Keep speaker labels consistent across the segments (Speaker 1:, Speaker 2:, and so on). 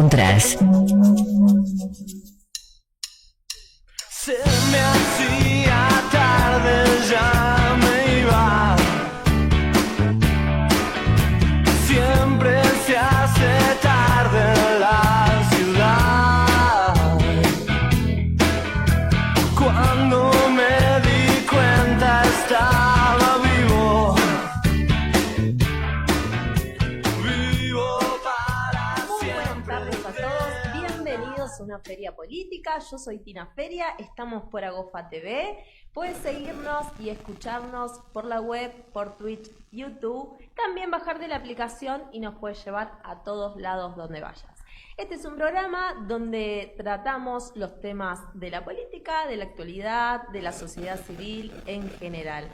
Speaker 1: Contras.
Speaker 2: Se me hacía tarde, ya me iba. Siempre se hace tarde en la ciudad. Cuando me di cuenta estaba vivo. Vivo para
Speaker 3: Buenas
Speaker 2: siempre.
Speaker 3: tardes a todos, bienvenidos a una feria política. Yo soy Tina Feria, estamos por Agofa TV. Puedes seguirnos y escucharnos por la web, por Twitch, YouTube. También bajar de la aplicación y nos puedes llevar a todos lados donde vayas. Este es un programa donde tratamos los temas de la política, de la actualidad, de la sociedad civil en general,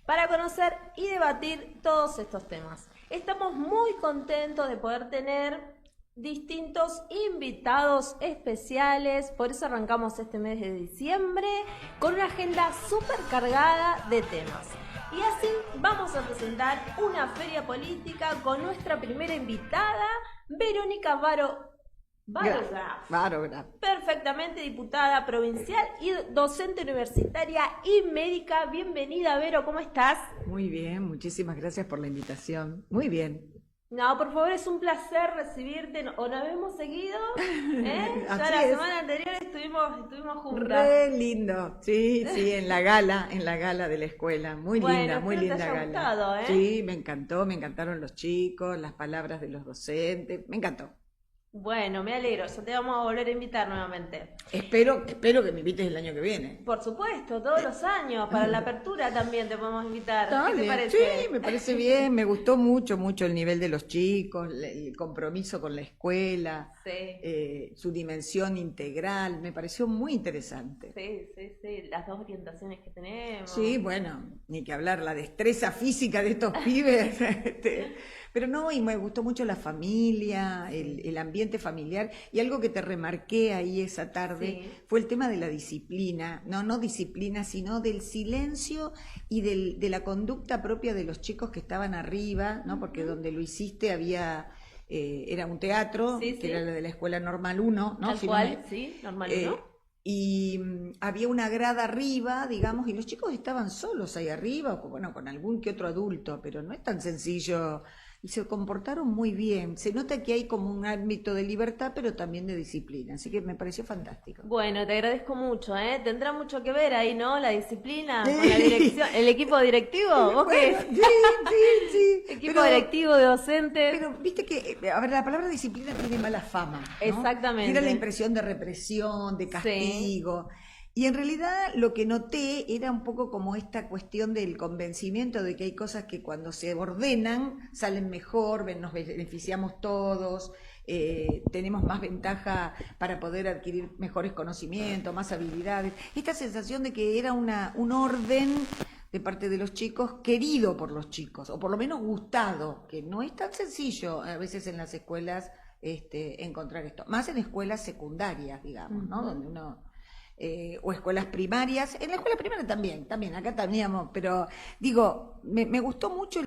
Speaker 3: para conocer y debatir todos estos temas. Estamos muy contentos de poder tener distintos invitados especiales, por eso arrancamos este mes de diciembre con una agenda súper cargada de temas. Y así vamos a presentar una feria política con nuestra primera invitada, Verónica
Speaker 4: Bárbara.
Speaker 3: perfectamente diputada provincial y docente universitaria y médica. Bienvenida, Vero, ¿cómo estás?
Speaker 4: Muy bien, muchísimas gracias por la invitación. Muy bien.
Speaker 3: No, por favor, es un placer recibirte. O nos hemos seguido, ¿eh? Ya
Speaker 4: Así
Speaker 3: la
Speaker 4: es.
Speaker 3: semana anterior estuvimos juntas.
Speaker 4: Re lindo. Sí, en la gala de la escuela. Muy
Speaker 3: Bueno,
Speaker 4: linda, muy
Speaker 3: espero te
Speaker 4: linda
Speaker 3: haya
Speaker 4: gala.
Speaker 3: gustado, ¿eh?
Speaker 4: Sí, me encantó, me encantaron los chicos, las palabras de los docentes, me encantó.
Speaker 3: Bueno, me alegro, ya te vamos a volver a invitar nuevamente.
Speaker 4: Espero que me invites el año que viene.
Speaker 3: Por supuesto, todos los años, para la apertura también te podemos invitar. ¿Qué te
Speaker 4: Dale.
Speaker 3: parece?
Speaker 4: Sí, me parece bien, me gustó mucho el nivel de los chicos, el compromiso con la escuela,
Speaker 3: Sí,
Speaker 4: su dimensión integral, me pareció muy interesante.
Speaker 3: sí, las dos orientaciones que tenemos.
Speaker 4: Sí, bueno, ni que hablar, la destreza física de estos pibes. Pero no, y me gustó mucho la familia, el ambiente familiar, y algo que te remarqué ahí esa tarde
Speaker 3: Sí.
Speaker 4: fue el tema de la disciplina, no disciplina, sino del silencio y de la conducta propia de los chicos que estaban arriba, ¿no? Porque donde lo hiciste era un teatro,
Speaker 3: Sí,
Speaker 4: que
Speaker 3: sí.
Speaker 4: era la de la Escuela Normal 1, ¿no?
Speaker 3: Tal
Speaker 4: Si no
Speaker 3: cual,
Speaker 4: me-
Speaker 3: sí, normal,
Speaker 4: eh,
Speaker 3: ¿no?
Speaker 4: y había una grada arriba, digamos, y los chicos estaban solos ahí arriba, bueno, con algún que otro adulto, pero no es tan sencillo. Y se comportaron muy bien. Se nota que hay como un ámbito de libertad, pero también de disciplina. Así que me pareció fantástico.
Speaker 3: Bueno, te agradezco mucho, ¿eh? Tendrá mucho que ver ahí, ¿no? La disciplina con la
Speaker 4: Sí.
Speaker 3: dirección, el equipo directivo, ¿vos qué?
Speaker 4: Bueno, sí.
Speaker 3: Equipo
Speaker 4: Pero-
Speaker 3: directivo de docentes.
Speaker 4: Pero viste que, a ver, la palabra disciplina tiene mala fama, ¿no?
Speaker 3: Exactamente.
Speaker 4: Era la impresión de represión, de castigo. Y en realidad lo que noté era un poco como esta cuestión del convencimiento de que hay cosas que cuando se ordenan salen mejor, nos beneficiamos todos, tenemos más ventaja para poder adquirir mejores conocimientos, más habilidades. Esta sensación de que era un orden de parte de los chicos, querido por los chicos, o por lo menos gustado, que no es tan sencillo a veces en las escuelas encontrar esto, más en escuelas secundarias, digamos, ¿no?
Speaker 3: Ujú.
Speaker 4: Donde uno, o escuelas primarias, en la escuela primaria también, acá teníamos, pero digo, me gustó mucho,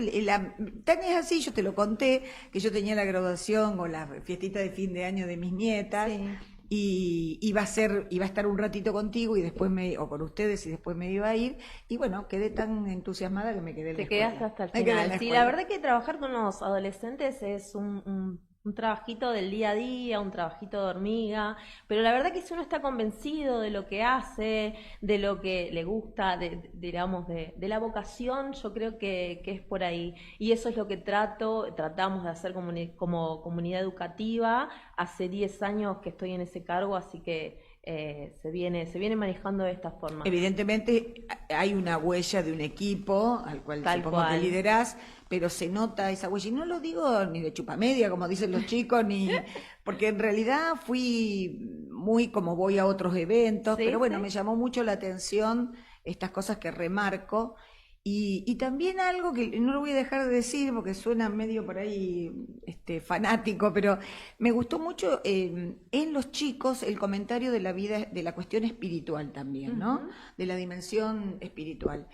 Speaker 4: tan es así, yo te lo conté, que yo tenía la graduación o la fiestita de fin de año de mis nietas,
Speaker 3: Sí.
Speaker 4: y iba a estar un ratito contigo y después o con ustedes y después me iba a ir, y bueno, quedé tan entusiasmada que me quedé en la
Speaker 3: Te quedaste
Speaker 4: escuela.
Speaker 3: hasta el
Speaker 4: Me quedé en
Speaker 3: final.
Speaker 4: la
Speaker 3: Sí,
Speaker 4: escuela.
Speaker 3: la verdad que trabajar con los adolescentes es un trabajito del día a día, un trabajito de hormiga, pero la verdad que si uno está convencido de lo que hace, de lo que le gusta, digamos, de la vocación, yo creo que es por ahí. Y eso es lo que tratamos de hacer como comunidad educativa. Hace 10 años que estoy en ese cargo, así que se viene manejando de esta forma.
Speaker 4: Evidentemente hay una huella de un equipo al cual
Speaker 3: Tal
Speaker 4: supongo
Speaker 3: cual.
Speaker 4: que liderás, pero se nota esa huella. Y no lo digo ni de chupamedia, como dicen los chicos, ni porque en realidad fui muy como voy a otros eventos,
Speaker 3: Sí,
Speaker 4: pero bueno,
Speaker 3: sí.
Speaker 4: me llamó mucho la atención estas cosas que remarco. Y también algo que no lo voy a dejar de decir porque suena medio por ahí fanático, pero me gustó mucho en los chicos el comentario de la vida, de la cuestión espiritual también, ¿no?
Speaker 3: Ujú.
Speaker 4: De la dimensión espiritual.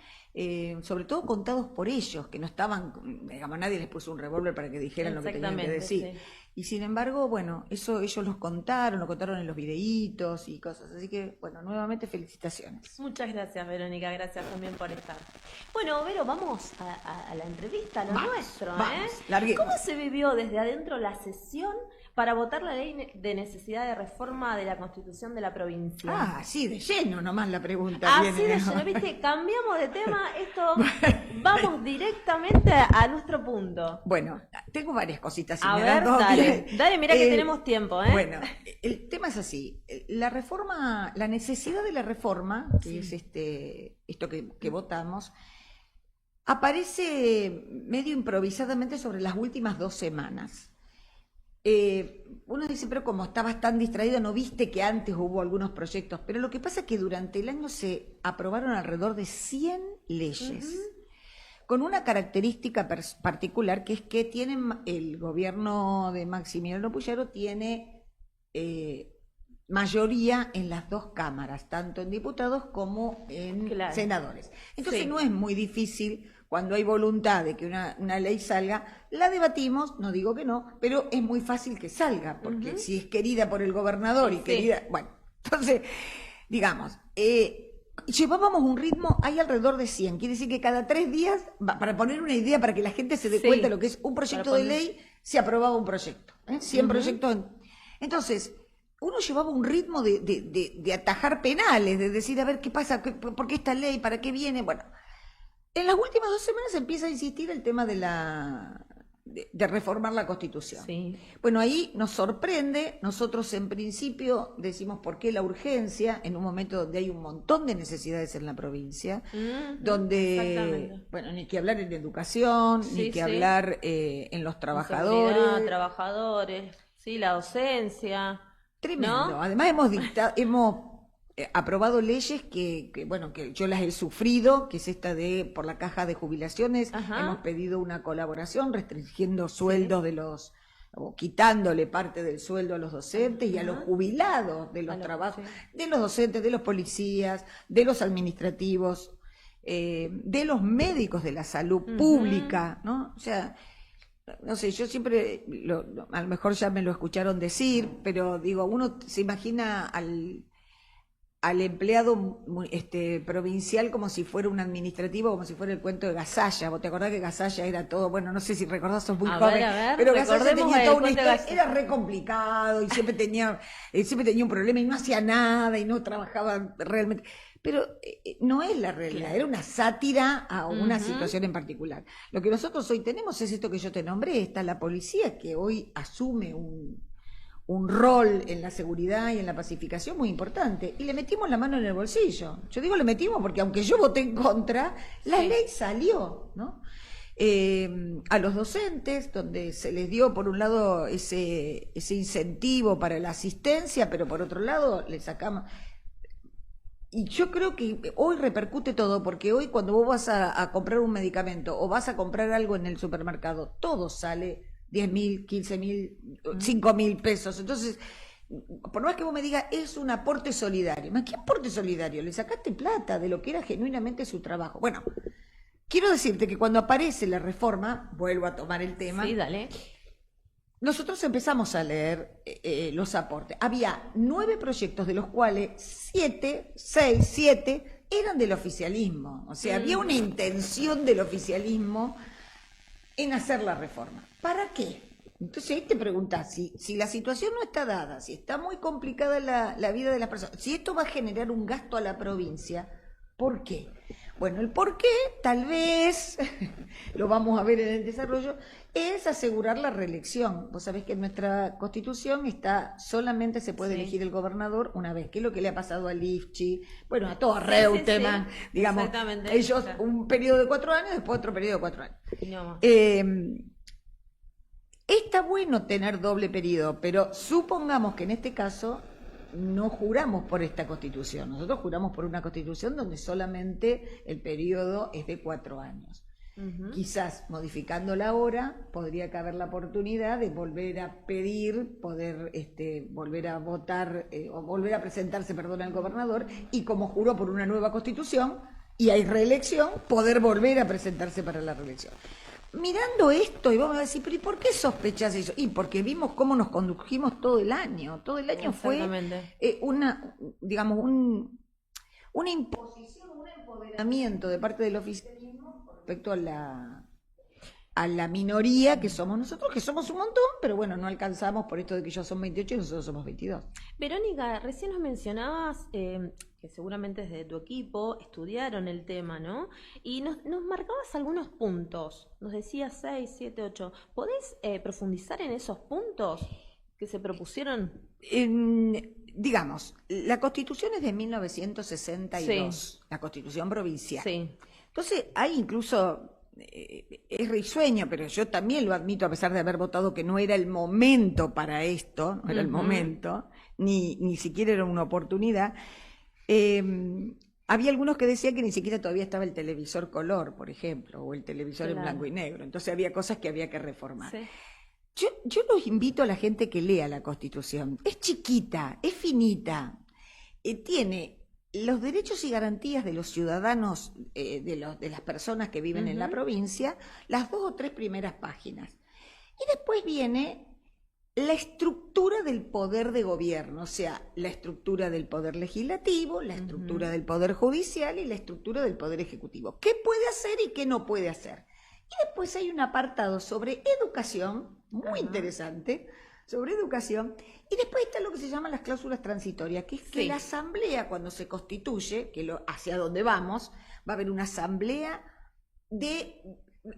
Speaker 4: Sobre todo contados por ellos, que no estaban, digamos, nadie les puso un revólver para que dijeran lo que tenían que
Speaker 3: Exactamente,
Speaker 4: decir.
Speaker 3: sí.
Speaker 4: Y sin embargo, bueno, eso ellos lo contaron en los videitos y cosas. Así que, bueno, nuevamente felicitaciones.
Speaker 3: Muchas gracias, Verónica, gracias también por estar. Bueno, Vero, vamos a la entrevista, a lo nuestro,
Speaker 4: larguemos.
Speaker 3: ¿Cómo se vivió desde adentro la sesión para votar la ley de necesidad de reforma de la Constitución de la provincia?
Speaker 4: Ah, sí, de lleno nomás la pregunta.
Speaker 3: Así de lleno, ¿viste? Cambiamos de tema, vamos directamente a nuestro punto.
Speaker 4: Bueno, tengo varias cositas. Si
Speaker 3: a
Speaker 4: me
Speaker 3: ver,
Speaker 4: dan dos,
Speaker 3: dale, mira que tenemos tiempo, ¿eh?
Speaker 4: Bueno, el tema es así. La reforma, la necesidad de la reforma, que es esto que votamos, aparece medio improvisadamente sobre las últimas 2 semanas. Uno dice, pero como estabas tan distraído, no viste que antes hubo algunos proyectos. Pero lo que pasa es que durante el año se aprobaron alrededor de 100 leyes, con una característica particular, que es que el gobierno de Maximiliano Puyaro tiene mayoría en las 2 cámaras, tanto en diputados como en senadores. Entonces no es muy difícil. Cuando hay voluntad de que una ley salga, la debatimos, no digo que no, pero es muy fácil que salga, porque si es querida por el gobernador y querida... Bueno, entonces, digamos, llevábamos un ritmo, hay alrededor de 100, quiere decir que cada 3 días, para poner una idea, para que la gente se dé cuenta de lo que es un proyecto de ley, se aprobaba un proyecto, 100 proyectos. Entonces, uno llevaba un ritmo de atajar penales, de decir, a ver, ¿qué pasa? ¿Por qué esta ley? ¿Para qué viene? Bueno... En las últimas 2 semanas empieza a insistir el tema de reformar la Constitución. Sí. Bueno, ahí nos sorprende. Nosotros en principio decimos por qué la urgencia, en un momento donde hay un montón de necesidades en la provincia, donde, bueno, ni que hablar en educación, ni que hablar en los trabajadores.
Speaker 3: Trabajadores, la docencia.
Speaker 4: Tremendo.
Speaker 3: ¿No?
Speaker 4: Además hemos aprobado leyes que yo las he sufrido, que es esta por la caja de jubilaciones. Hemos pedido una colaboración restringiendo sueldos o quitándole parte del sueldo a los docentes y a los jubilados de los trabajos, de los docentes, de los policías, de los administrativos, de los médicos de la salud pública, ¿no? O sea, no sé, yo siempre, a lo mejor ya me lo escucharon decir, pero digo, uno se imagina al empleado provincial como si fuera un administrativo, como si fuera el cuento de Gasalla. ¿Vos te acordás que Gasalla era todo? Bueno, no sé si recordás, sos muy joven, pero Gasalla tenía toda una historia, era re complicado y siempre tenía un problema y no hacía nada y no trabajaba realmente. Pero no es la realidad, era una sátira a una situación en particular. Lo que nosotros hoy tenemos es esto que yo te nombré, está la policía que hoy asume un rol en la seguridad y en la pacificación muy importante, y le metimos la mano en el bolsillo. Yo digo le metimos porque aunque yo voté en contra, la ley salió, ¿no? A los docentes, donde se les dio por un lado ese incentivo para la asistencia, pero por otro lado le sacamos... Y yo creo que hoy repercute todo, porque hoy cuando vos vas a comprar un medicamento o vas a comprar algo en el supermercado, todo sale 10.000, 15.000, 5.000 pesos. Entonces, por más que vos me digas, es un aporte solidario. ¿Qué aporte solidario? Le sacaste plata de lo que era genuinamente su trabajo. Bueno, quiero decirte que cuando aparece la reforma, vuelvo a tomar el tema.
Speaker 3: Sí, dale.
Speaker 4: Nosotros empezamos a leer los aportes. Había 9 proyectos, de los cuales 7 eran del oficialismo. O sea, había una intención del oficialismo en hacer la reforma. ¿Para qué? Entonces ahí te preguntás, si la situación no está dada, si está muy complicada la vida de las personas, si esto va a generar un gasto a la provincia, ¿por qué? Bueno, el por qué, tal vez, lo vamos a ver en el desarrollo, es asegurar la reelección. Vos sabés que en nuestra Constitución solamente se puede elegir el gobernador una vez, que es lo que le ha pasado a Lifchi, bueno, a todos Reutemann, digamos, ellos un periodo de 4 años, después otro periodo de 4 años. No. Está bueno tener doble periodo, pero supongamos que en este caso no juramos por esta Constitución. Nosotros juramos por una Constitución donde solamente el periodo es de 4 años. Quizás modificándola ahora podría caber la oportunidad de volver a pedir, poder volver a votar o volver a presentarse, al gobernador, y como juró por una nueva Constitución y hay reelección, poder volver a presentarse para la reelección. mirando esto, y vos me vas a decir, pero ¿y por qué sospechás eso? Y porque vimos cómo nos condujimos todo el año. Todo el año fue digamos, una imposición, un empoderamiento de parte del oficialismo respecto a la minoría que somos nosotros, que somos un montón, pero bueno, no alcanzamos por esto de que ellos son 28 y nosotros somos 22.
Speaker 3: Verónica, recién nos mencionabas que seguramente desde tu equipo estudiaron el tema, ¿no? Y nos marcabas algunos puntos, nos decías 6, 7, 8. ¿Podés profundizar en esos puntos que se propusieron?
Speaker 4: Digamos, la Constitución es de 1962, sí. La Constitución provincial. Sí. Entonces, hay incluso... es risueño, pero yo también lo admito, a pesar de haber votado que no era el momento para esto, no era el momento, ni siquiera era una oportunidad. Había algunos que decían que ni siquiera todavía estaba el televisor color, por ejemplo, o el televisor en blanco y negro. Entonces había cosas que había que reformar. Sí. Yo los invito a la gente que lea la Constitución. Es chiquita, es finita, tiene los derechos y garantías de los ciudadanos, de las personas que viven en la provincia, las 2 o 3 primeras páginas. Y después viene la estructura del poder de gobierno, o sea, la estructura del poder legislativo, la estructura del poder judicial y la estructura del poder ejecutivo. ¿Qué puede hacer y qué no puede hacer? Y después hay un apartado sobre educación, muy interesante, sobre educación, y después está lo que se llama las cláusulas transitorias, que es que la asamblea, cuando se constituye, hacia donde vamos, va a haber una asamblea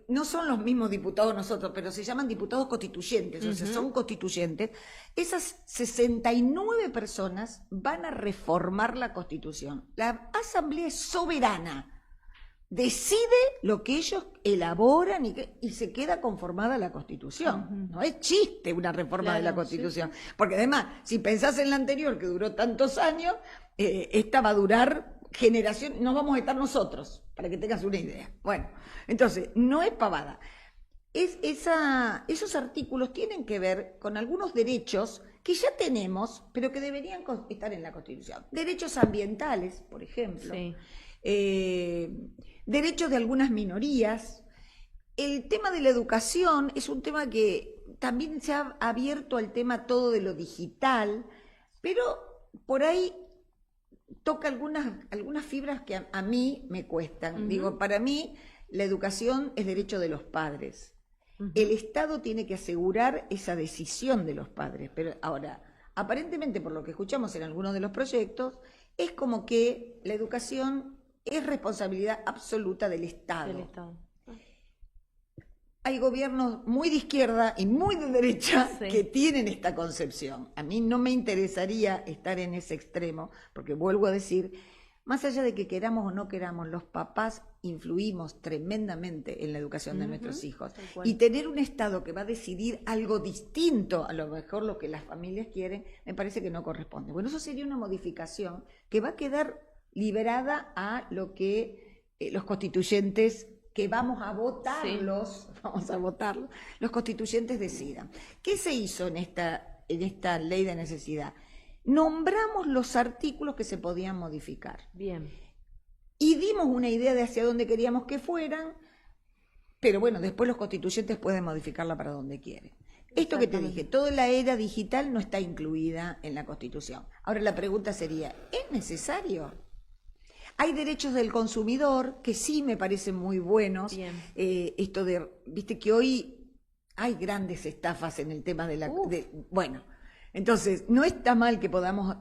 Speaker 4: no son los mismos diputados nosotros, pero se llaman diputados constituyentes, o sea, son constituyentes. Esas 69 personas van a reformar la Constitución. La asamblea es soberana. Decide lo que ellos elaboran y se queda conformada la Constitución. No es chiste una reforma de la Constitución. Sí. Porque además, si pensás en la anterior, que duró tantos años, esta va a durar generaciones, nos vamos a estar nosotros, para que tengas una idea. Bueno, entonces, no es pavada. Esos artículos tienen que ver con algunos derechos que ya tenemos, pero que deberían estar en la Constitución. Derechos ambientales, por ejemplo. Sí. Derechos de algunas minorías. El tema de la educación es un tema que también se ha abierto al tema todo de lo digital, pero por ahí toca algunas fibras que a mí me cuestan. Digo, para mí la educación es derecho de los padres. El Estado tiene que asegurar esa decisión de los padres, pero ahora, aparentemente por lo que escuchamos en algunos de los proyectos, es como que la educación es responsabilidad absoluta del Estado. Hay gobiernos muy de izquierda y muy de derecha que tienen esta concepción. A mí no me interesaría estar en ese extremo, porque vuelvo a decir, más allá de que queramos o no queramos, los papás influimos tremendamente en la educación de nuestros hijos. Y tener un Estado que va a decidir algo distinto a lo mejor lo que las familias quieren, me parece que no corresponde. Bueno, eso sería una modificación que va a quedar liberada a lo que los constituyentes que vamos a votarlos, los constituyentes decidan. ¿Qué se hizo en esta ley de necesidad? Nombramos los artículos que se podían modificar. Bien. Y dimos una idea de hacia dónde queríamos que fueran, pero bueno, después los constituyentes pueden modificarla para donde quieren. Esto que te dije, toda la era digital no está incluida en la Constitución. Ahora la pregunta sería, ¿es necesario? Hay derechos del consumidor que sí me parecen muy buenos. Esto de, viste que hoy hay grandes estafas en el tema de la... bueno, entonces no está mal que podamos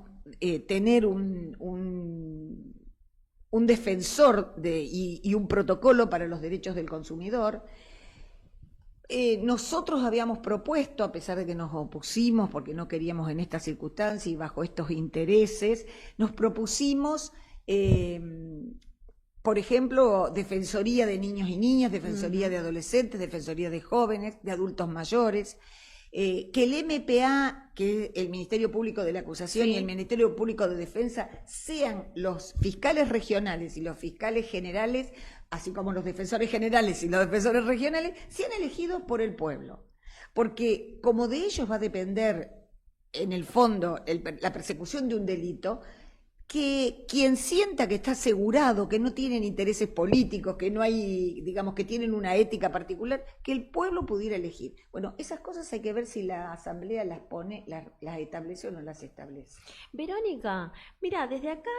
Speaker 4: tener un defensor y un protocolo para los derechos del consumidor. Nosotros habíamos propuesto, a pesar de que nos opusimos porque no queríamos en estas circunstancias y bajo estos intereses, nos propusimos... por ejemplo, defensoría de niños y niñas, defensoría de adolescentes, defensoría de jóvenes, de adultos mayores, que el MPA, que es el Ministerio Público de la Acusación, y el Ministerio Público de Defensa, sean los fiscales regionales y los fiscales generales, así como los defensores generales y los defensores regionales, sean elegidos por el pueblo. Porque como de ellos va a depender, en el fondo, la persecución de un delito, que quien sienta que está asegurado, que no tienen intereses políticos, que no hay, digamos, que tienen una ética particular, que el pueblo pudiera elegir. Bueno, esas cosas hay que ver si la Asamblea las pone, las establece o no las establece.
Speaker 3: Verónica, mira, desde acá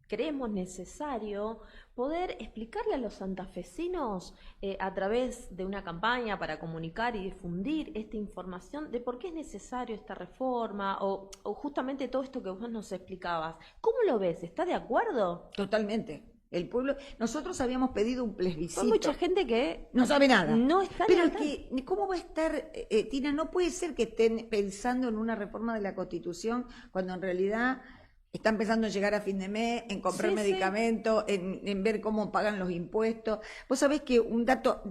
Speaker 3: creemos necesario poder explicarle a los santafesinos a través de una campaña para comunicar y difundir esta información de por qué es necesario esta reforma o justamente todo esto que vos nos explicabas. ¿Cómo lo ves? ¿Estás de acuerdo?
Speaker 4: Totalmente. El pueblo, nosotros habíamos pedido un plebiscito.
Speaker 3: Hay mucha gente que
Speaker 4: no sabe nada.
Speaker 3: No está
Speaker 4: Pero
Speaker 3: ni
Speaker 4: que, ¿cómo va a estar, Tina? No puede ser que estén pensando en una reforma de la Constitución cuando en realidad están pensando en llegar a fin de mes, en comprar medicamentos, en ver cómo pagan los impuestos. Vos sabés que un dato.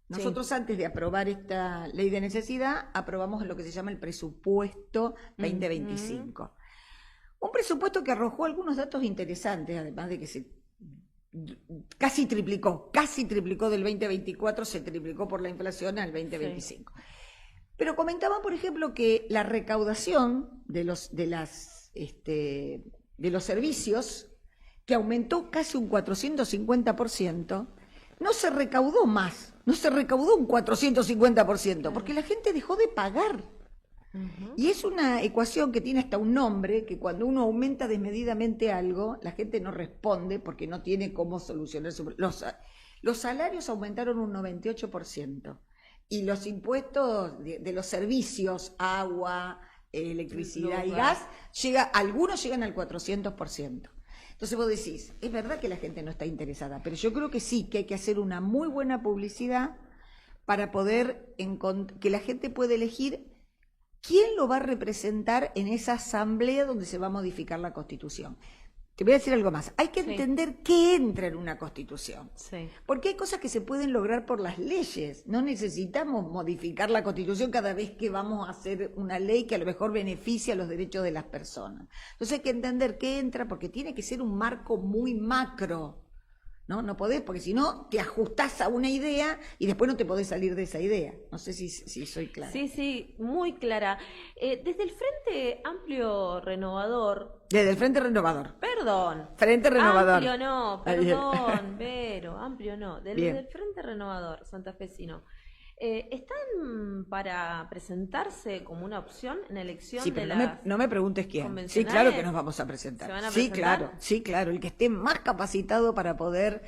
Speaker 4: Nosotros antes de aprobar esta ley de necesidad, aprobamos lo que se llama el presupuesto 2025. Un presupuesto que arrojó algunos datos interesantes, además de que se casi triplicó del 2024, se triplicó por la inflación al 2025. Pero comentaban, por ejemplo, que la recaudación de los servicios, que aumentó casi un 450%, no se recaudó más, no se recaudó un 450%, porque la gente dejó de pagar. Y es una ecuación que tiene hasta un nombre, que cuando uno aumenta desmedidamente algo, la gente no responde porque no tiene cómo solucionar los salarios aumentaron un 98%, y los impuestos de los servicios, agua, electricidad y gas, algunos llegan al 400%. Entonces vos decís, es verdad que la gente no está interesada, pero yo creo que sí, que hay que hacer una muy buena publicidad para poder que la gente pueda elegir quién lo va a representar en esa asamblea donde se va a modificar la Constitución. Te voy a decir algo más. Hay que entender qué entra en una Constitución. Porque hay cosas que se pueden lograr por las leyes. No necesitamos modificar la Constitución cada vez que vamos a hacer una ley que a lo mejor beneficia los derechos de las personas. Entonces hay que entender qué entra, porque tiene que ser un marco muy macro. No podés, porque si no te ajustás a una idea y después no te podés salir de esa idea. No sé si soy clara.
Speaker 3: Sí, muy clara. Desde el Frente Amplio Renovador...
Speaker 4: Desde el Frente Renovador.
Speaker 3: Perdón.
Speaker 4: Frente Renovador.
Speaker 3: Amplio no, perdón, Vero, amplio no. Desde el Frente Renovador santafesino. ¿Están para presentarse como una opción en la elección de las
Speaker 4: no me preguntes quién. Sí, claro que nos vamos a presentar.
Speaker 3: ¿Se van a presentar?
Speaker 4: Sí, claro. El que esté más capacitado para poder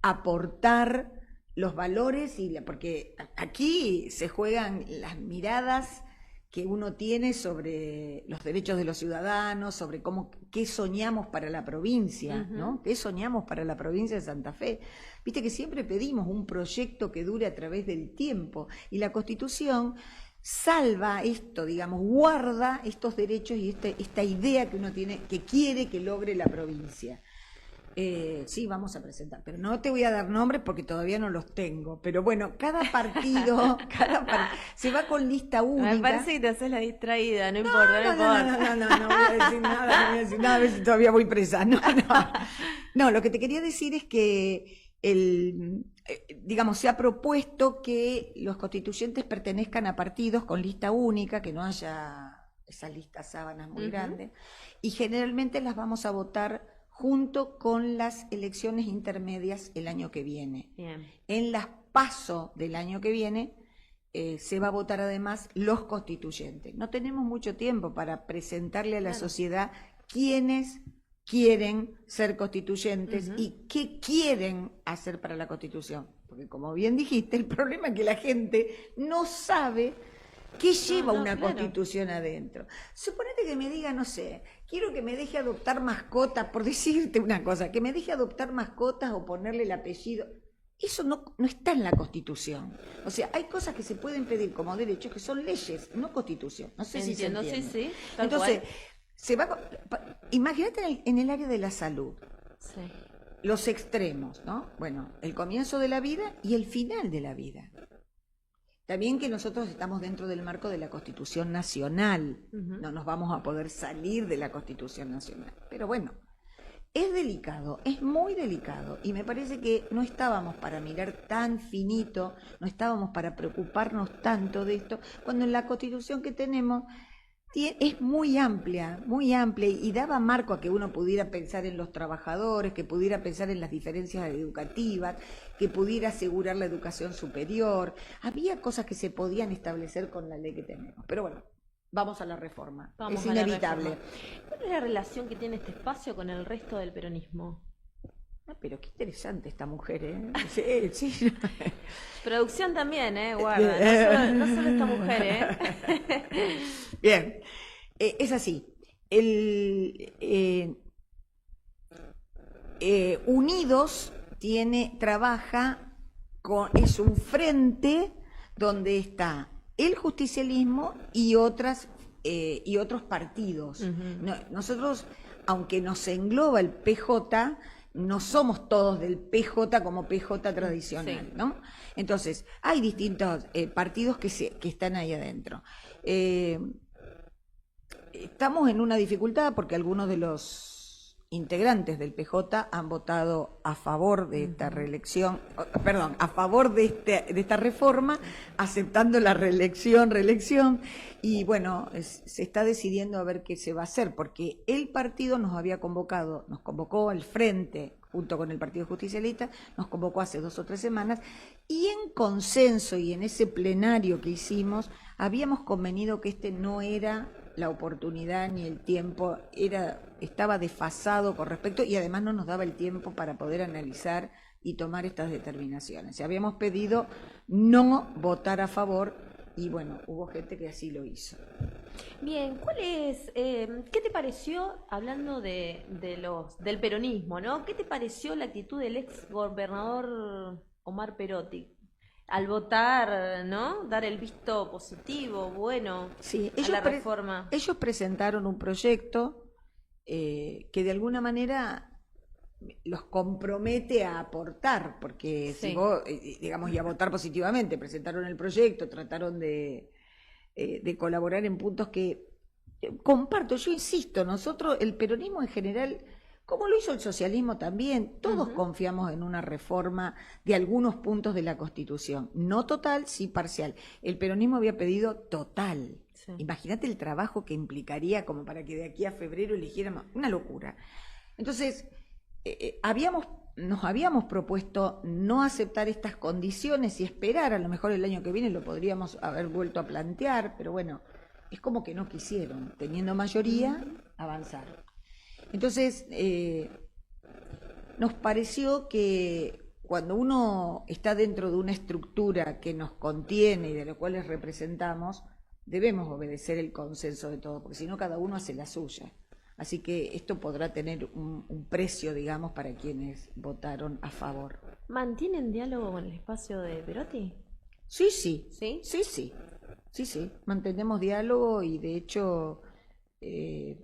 Speaker 4: aportar los valores, porque aquí se juegan las miradas que uno tiene sobre los derechos de los ciudadanos, sobre qué soñamos para la provincia, ¿no? ¿Qué soñamos para la provincia de Santa Fe? Viste que siempre pedimos un proyecto que dure a través del tiempo, y la Constitución salva esto, digamos, guarda estos derechos y esta idea que uno tiene, que quiere que logre la provincia. Sí, vamos a presentar, pero no te voy a dar nombres porque todavía no los tengo. Pero bueno, cada partido se va con lista única.
Speaker 3: Me parece que te haces la distraída, no importa.
Speaker 4: No voy a decir nada, a ver si todavía voy presa. No, lo que te quería decir es que digamos, se ha propuesto que los constituyentes pertenezcan a partidos con lista única, que no haya esas listas sábanas muy grandes, y generalmente las vamos a votar junto con las elecciones intermedias el año que viene.
Speaker 3: Bien.
Speaker 4: En las PASO del año que viene se va a votar además los constituyentes. No tenemos mucho tiempo para presentarle a la sociedad quiénes quieren ser constituyentes y qué quieren hacer para la Constitución. Porque como bien dijiste, el problema es que la gente no sabe qué lleva una Constitución adentro. Suponete que me diga, no sé, quiero que me deje adoptar mascotas, por decirte una cosa, que me deje adoptar mascotas o ponerle el apellido. Eso no está en la Constitución. O sea, hay cosas que se pueden pedir como derechos que son leyes, no Constitución. No sé si se entiende.
Speaker 3: Sí,
Speaker 4: entonces, imagínate en el área de la salud.
Speaker 3: Sí.
Speaker 4: Los extremos, ¿no? Bueno, el comienzo de la vida y el final de la vida. También que nosotros estamos dentro del marco de la Constitución Nacional. No nos vamos a poder salir de la Constitución Nacional. Pero bueno, es delicado, es muy delicado. Y me parece que no estábamos para mirar tan finito, no estábamos para preocuparnos tanto de esto, cuando en la Constitución que tenemos Es muy amplia y daba marco a que uno pudiera pensar en los trabajadores, que pudiera pensar en las diferencias educativas, que pudiera asegurar la educación superior. Había cosas que se podían establecer con la ley que tenemos. Pero bueno, vamos a la reforma.
Speaker 3: Vamos
Speaker 4: es
Speaker 3: a la
Speaker 4: inevitable.
Speaker 3: reforma. ¿Cuál es la relación que tiene este espacio con el resto del peronismo?
Speaker 4: Pero qué interesante esta mujer, ¿eh? Sí, sí.
Speaker 3: Producción también, guarda. No solo esta mujer,
Speaker 4: Bien, es así. Unidos trabaja es un frente donde está el justicialismo y otros partidos. Nosotros, aunque nos engloba el PJ, no somos todos del PJ como PJ tradicional, ¿no? Entonces, hay distintos partidos que están ahí adentro. Estamos en una dificultad porque algunos de los integrantes del PJ han votado a favor de esta reelección, a favor de esta reforma, aceptando la reelección, y bueno, se está decidiendo a ver qué se va a hacer, porque el partido nos convocó al frente, junto con el Partido Justicialista, nos convocó hace 2 o 3 semanas, y en consenso y en ese plenario que hicimos, habíamos convenido que no era la oportunidad ni el tiempo, estaba desfasado con respecto, y además no nos daba el tiempo para poder analizar y tomar estas determinaciones. Habíamos pedido no votar a favor y bueno, hubo gente que así lo hizo.
Speaker 3: Bien, ¿qué te pareció, hablando del peronismo, ¿no? ¿Qué te pareció la actitud del ex gobernador Omar Perotti? Al votar, ¿no? Dar el visto positivo, bueno,
Speaker 4: sí,
Speaker 3: a la reforma.
Speaker 4: Ellos presentaron un proyecto que de alguna manera los compromete a aportar, porque si vos, digamos, y a votar positivamente, presentaron el proyecto, trataron de colaborar en puntos que comparto. Yo insisto, nosotros, el peronismo en general, como lo hizo el socialismo también, todos confiamos en una reforma de algunos puntos de la Constitución. No total, sí parcial. El peronismo había pedido total. Sí. Imagínate el trabajo que implicaría como para que de aquí a febrero eligiéramos. Una locura. Entonces, nos habíamos propuesto no aceptar estas condiciones y esperar, a lo mejor el año que viene lo podríamos haber vuelto a plantear, pero bueno, es como que no quisieron, teniendo mayoría, avanzar. Entonces, nos pareció que cuando uno está dentro de una estructura que nos contiene y de la cual les representamos, debemos obedecer el consenso de todos, porque si no cada uno hace la suya. Así que esto podrá tener un precio, digamos, para quienes votaron a favor.
Speaker 3: ¿Mantienen diálogo con el espacio de Perotti?
Speaker 4: Sí, sí. ¿Sí? Sí. Mantenemos diálogo y de hecho...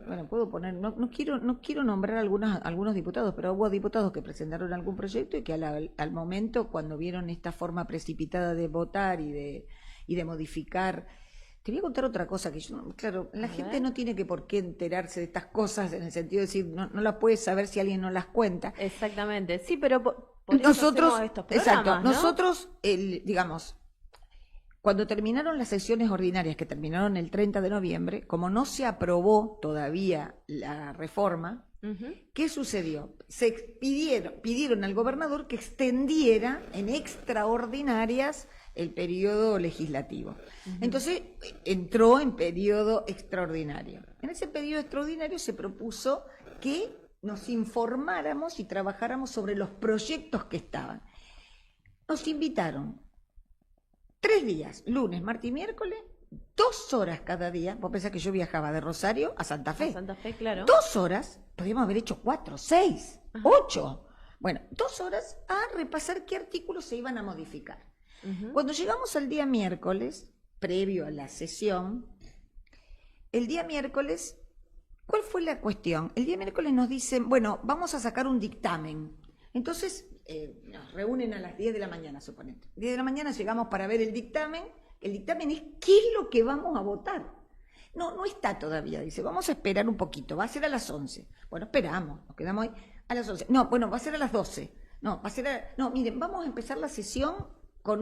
Speaker 4: bueno, puedo poner, no quiero nombrar algunos diputados, pero hubo diputados que presentaron algún proyecto y que al momento, cuando vieron esta forma precipitada de votar y de modificar. Te voy a contar otra cosa que claro, la gente no tiene por qué enterarse de estas cosas, en el sentido de decir, no las puede saber si alguien no las cuenta.
Speaker 3: Exactamente, sí, pero por
Speaker 4: nosotros,
Speaker 3: eso estos programas, ¿no?
Speaker 4: Nosotros, digamos, cuando terminaron las sesiones ordinarias, que terminaron el 30 de noviembre, como no se aprobó todavía la reforma, ¿qué sucedió? Pidieron al gobernador que extendiera en extraordinarias el periodo legislativo. Entonces, entró en periodo extraordinario. En ese periodo extraordinario se propuso que nos informáramos y trabajáramos sobre los proyectos que estaban. Nos invitaron 3 días, lunes, martes y miércoles, 2 horas cada día. Vos pensás que yo viajaba de Rosario a Santa Fe.
Speaker 3: A Santa Fe, claro.
Speaker 4: 2 horas, podríamos haber hecho 4, 6, 8. Bueno, 2 horas a repasar qué artículos se iban a modificar. Cuando llegamos al día miércoles, previo a la sesión, el día miércoles, ¿cuál fue la cuestión? El día miércoles nos dicen, bueno, vamos a sacar un dictamen. Entonces, nos reúnen a las 10 de la mañana, suponete. 10 de la mañana llegamos para ver el dictamen. El dictamen es qué es lo que vamos a votar. No está todavía, dice, vamos a esperar un poquito, va a ser a las 11. Bueno, esperamos, nos quedamos ahí a las 11. No, bueno, va a ser a las 12. No, miren, vamos a empezar la sesión con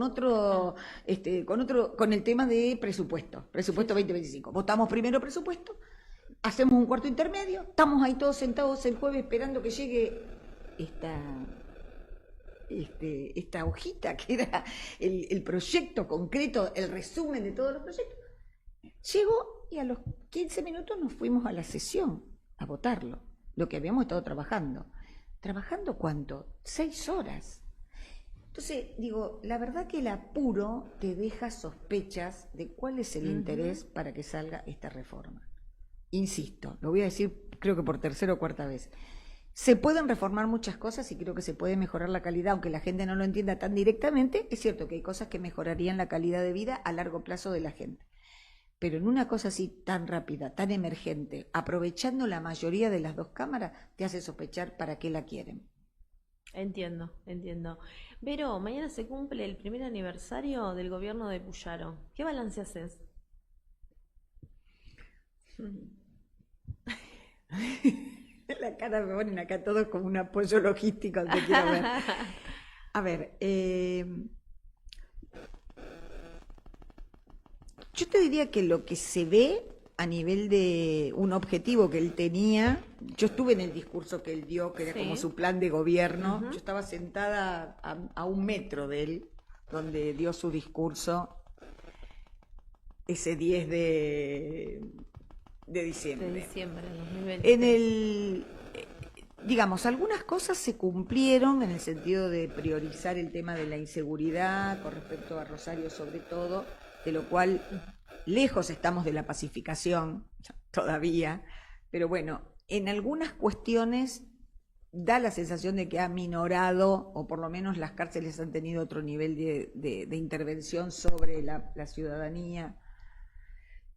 Speaker 4: el tema de presupuesto 2025. Votamos primero presupuesto, hacemos un cuarto intermedio, estamos ahí todos sentados el jueves esperando que llegue esta hojita que era el proyecto concreto, el resumen de todos los proyectos. Llegó y a los 15 minutos nos fuimos a la sesión a votarlo, lo que habíamos estado trabajando. ¿Trabajando cuánto? 6 horas. Entonces, digo, la verdad que el apuro te deja sospechas de cuál es el interés para que salga esta reforma. Insisto, lo voy a decir creo que por tercera o cuarta vez. Se pueden reformar muchas cosas y creo que se puede mejorar la calidad, aunque la gente no lo entienda tan directamente. Es cierto que hay cosas que mejorarían la calidad de vida a largo plazo de la gente. Pero en una cosa así tan rápida, tan emergente, aprovechando la mayoría de las 2 cámaras, te hace sospechar para qué la quieren.
Speaker 3: Entiendo. Vero, mañana se cumple el primer aniversario del gobierno de Puyaro. ¿Qué balance haces?
Speaker 4: La cara me ponen acá todos como un apoyo logístico, te quiero ver. A ver, yo te diría que lo que se ve a nivel de un objetivo que él tenía, yo estuve en el discurso que él dio, que era como su plan de gobierno, yo estaba sentada a 1 metro de él, donde dio su discurso ese 10 de diciembre.
Speaker 3: De diciembre de 2020.
Speaker 4: Digamos, algunas cosas se cumplieron en el sentido de priorizar el tema de la inseguridad con respecto a Rosario sobre todo, de lo cual lejos estamos de la pacificación todavía, pero bueno, en algunas cuestiones da la sensación de que ha minorado, o por lo menos las cárceles han tenido otro nivel de intervención sobre la ciudadanía.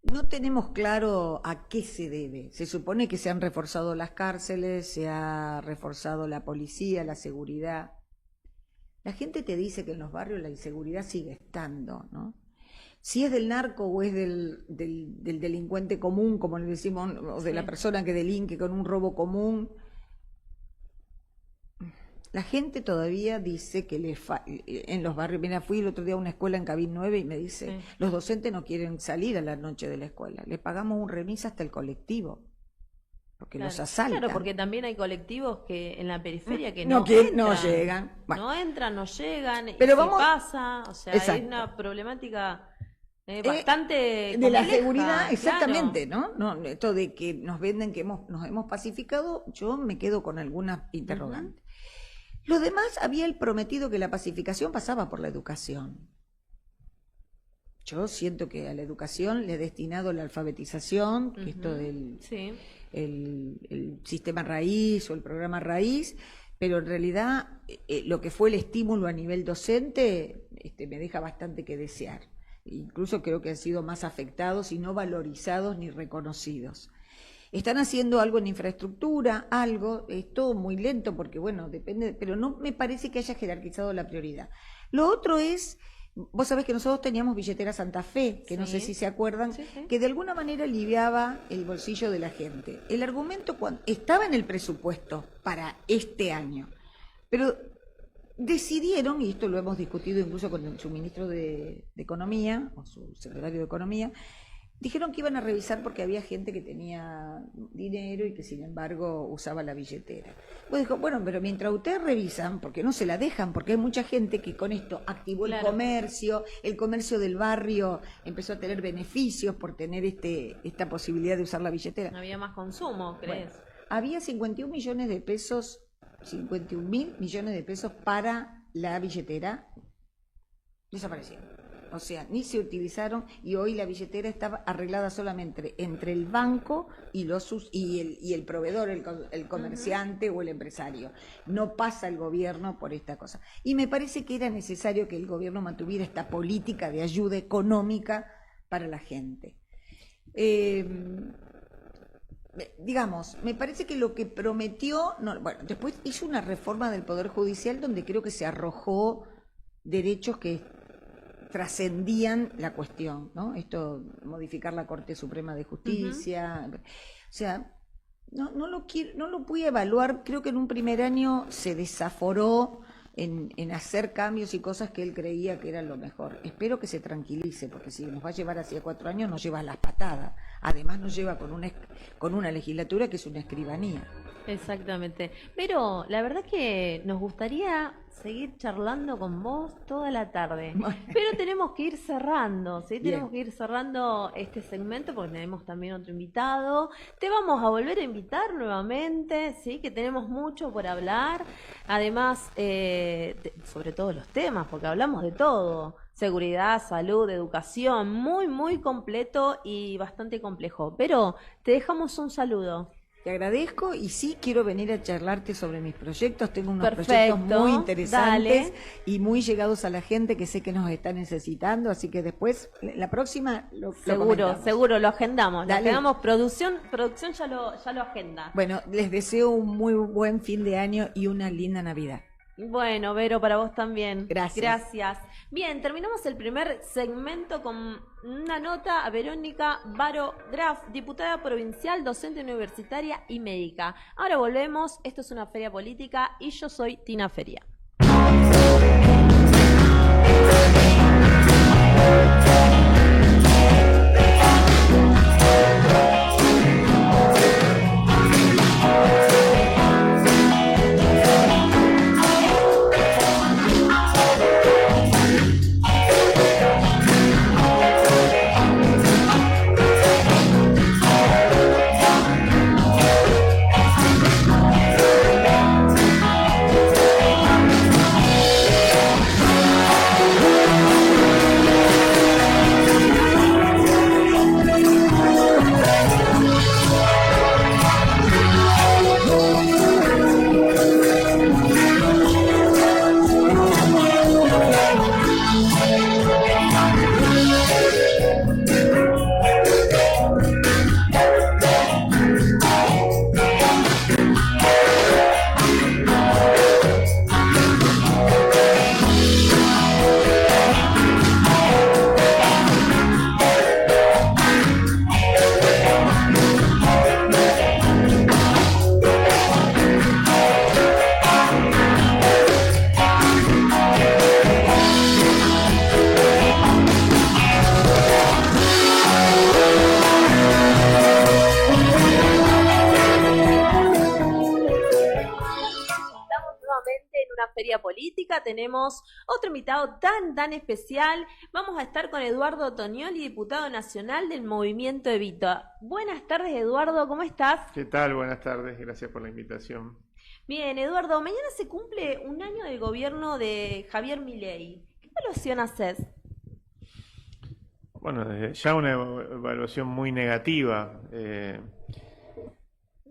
Speaker 4: No tenemos claro a qué se debe. Se supone que se han reforzado las cárceles, se ha reforzado la policía, la seguridad. La gente te dice que en los barrios la inseguridad sigue estando, ¿no? Si es del narco o es del delincuente común, como le decimos, o de la persona que delinque con un robo común, la gente todavía dice que en los barrios. Mira, fui el otro día a una escuela en Cabín 9 y me dice, los docentes no quieren salir a la noche de la escuela, le pagamos un remis hasta el colectivo, porque los asaltan.
Speaker 3: Claro, porque también hay colectivos que en la periferia que
Speaker 4: no llegan.
Speaker 3: Bueno. No entran, no llegan,
Speaker 4: pero
Speaker 3: pasa, o sea, es una problemática bastante
Speaker 4: de
Speaker 3: compleja,
Speaker 4: la seguridad, exactamente,
Speaker 3: claro.
Speaker 4: ¿no? Esto de que nos venden que nos hemos pacificado, yo me quedo con algunas interrogantes. Lo demás, había él prometido que la pacificación pasaba por la educación. Yo siento que a la educación le he destinado la alfabetización, que esto del el sistema raíz o el programa raíz, pero en realidad lo que fue el estímulo a nivel docente me deja bastante que desear. Incluso creo que han sido más afectados y no valorizados ni reconocidos. Están haciendo algo en infraestructura, es todo muy lento porque, bueno, depende, pero no me parece que haya jerarquizado la prioridad. Lo otro es, vos sabés que nosotros teníamos billetera Santa Fe, que no sé si se acuerdan, que de alguna manera aliviaba el bolsillo de la gente. El argumento estaba en el presupuesto para este año, pero decidieron, y esto lo hemos discutido incluso con su ministro de Economía, o su secretario de Economía, dijeron que iban a revisar porque había gente que tenía dinero y que sin embargo usaba la billetera. Pues dijo, bueno, pero mientras ustedes revisan, porque no se la dejan, porque hay mucha gente que con esto activó el comercio del barrio empezó a tener beneficios por tener esta posibilidad de usar la billetera.
Speaker 3: Había más consumo, ¿crees?
Speaker 4: Bueno, había 51 millones de pesos, 51.000 millones de pesos para la billetera, desaparecieron. O sea, ni se utilizaron y hoy la billetera estaba arreglada solamente entre el banco y el proveedor, el comerciante o el empresario. No pasa el gobierno por esta cosa. Y me parece que era necesario que el gobierno mantuviera esta política de ayuda económica para la gente. Digamos, me parece que lo que prometió, después hizo una reforma del Poder Judicial donde creo que se arrojó derechos que trascendían la cuestión, ¿no? Esto, modificar la Corte Suprema de Justicia, o sea, no lo pude evaluar, creo que en un primer año se desaforó en hacer cambios y cosas que él creía que eran lo mejor. Espero que se tranquilice, porque si nos va a llevar hacia 4 años, nos lleva a las patadas. Además nos lleva con una legislatura que es una escribanía.
Speaker 3: Exactamente. Pero la verdad que nos gustaría seguir charlando con vos toda la tarde.
Speaker 4: Bueno.
Speaker 3: Pero tenemos que ir cerrando, ¿sí?
Speaker 4: Bien.
Speaker 3: Tenemos que ir cerrando este segmento porque tenemos también otro invitado. Te vamos a volver a invitar nuevamente, ¿sí? Que tenemos mucho por hablar. Además, sobre todos los temas, porque hablamos de todo. Seguridad, salud, educación, muy, muy completo y bastante complejo. Pero te dejamos un saludo.
Speaker 4: Te agradezco y sí quiero venir a charlarte sobre mis proyectos. Tengo unos
Speaker 3: Perfecto,
Speaker 4: proyectos muy interesantes
Speaker 3: dale.
Speaker 4: y muy llegados a la gente que sé que nos está necesitando, así que después, la próxima lo
Speaker 3: Seguro,
Speaker 4: comentamos.
Speaker 3: seguro, lo agendamos. Lo
Speaker 4: Dale.
Speaker 3: agendamos, producción ya lo agenda.
Speaker 4: Bueno, les deseo un muy buen fin de año y una linda Navidad.
Speaker 3: Bueno, Vero, para vos también.
Speaker 4: Gracias.
Speaker 3: Gracias. Bien, terminamos el primer segmento con una nota a Verónica Varo Graf, diputada provincial, docente universitaria y médica. Ahora volvemos, esto es una feria política y yo soy Tina Feria. Feria Política, tenemos otro invitado tan especial. Vamos a estar con Eduardo Tonioli, diputado nacional del Movimiento Evita. Buenas tardes, Eduardo, ¿cómo estás?
Speaker 1: ¿Qué tal? Buenas tardes, gracias por la invitación.
Speaker 3: Bien, Eduardo, mañana se cumple un año del gobierno de Javier Milei. ¿Qué evaluación haces?
Speaker 1: Bueno, desde ya una evaluación muy negativa.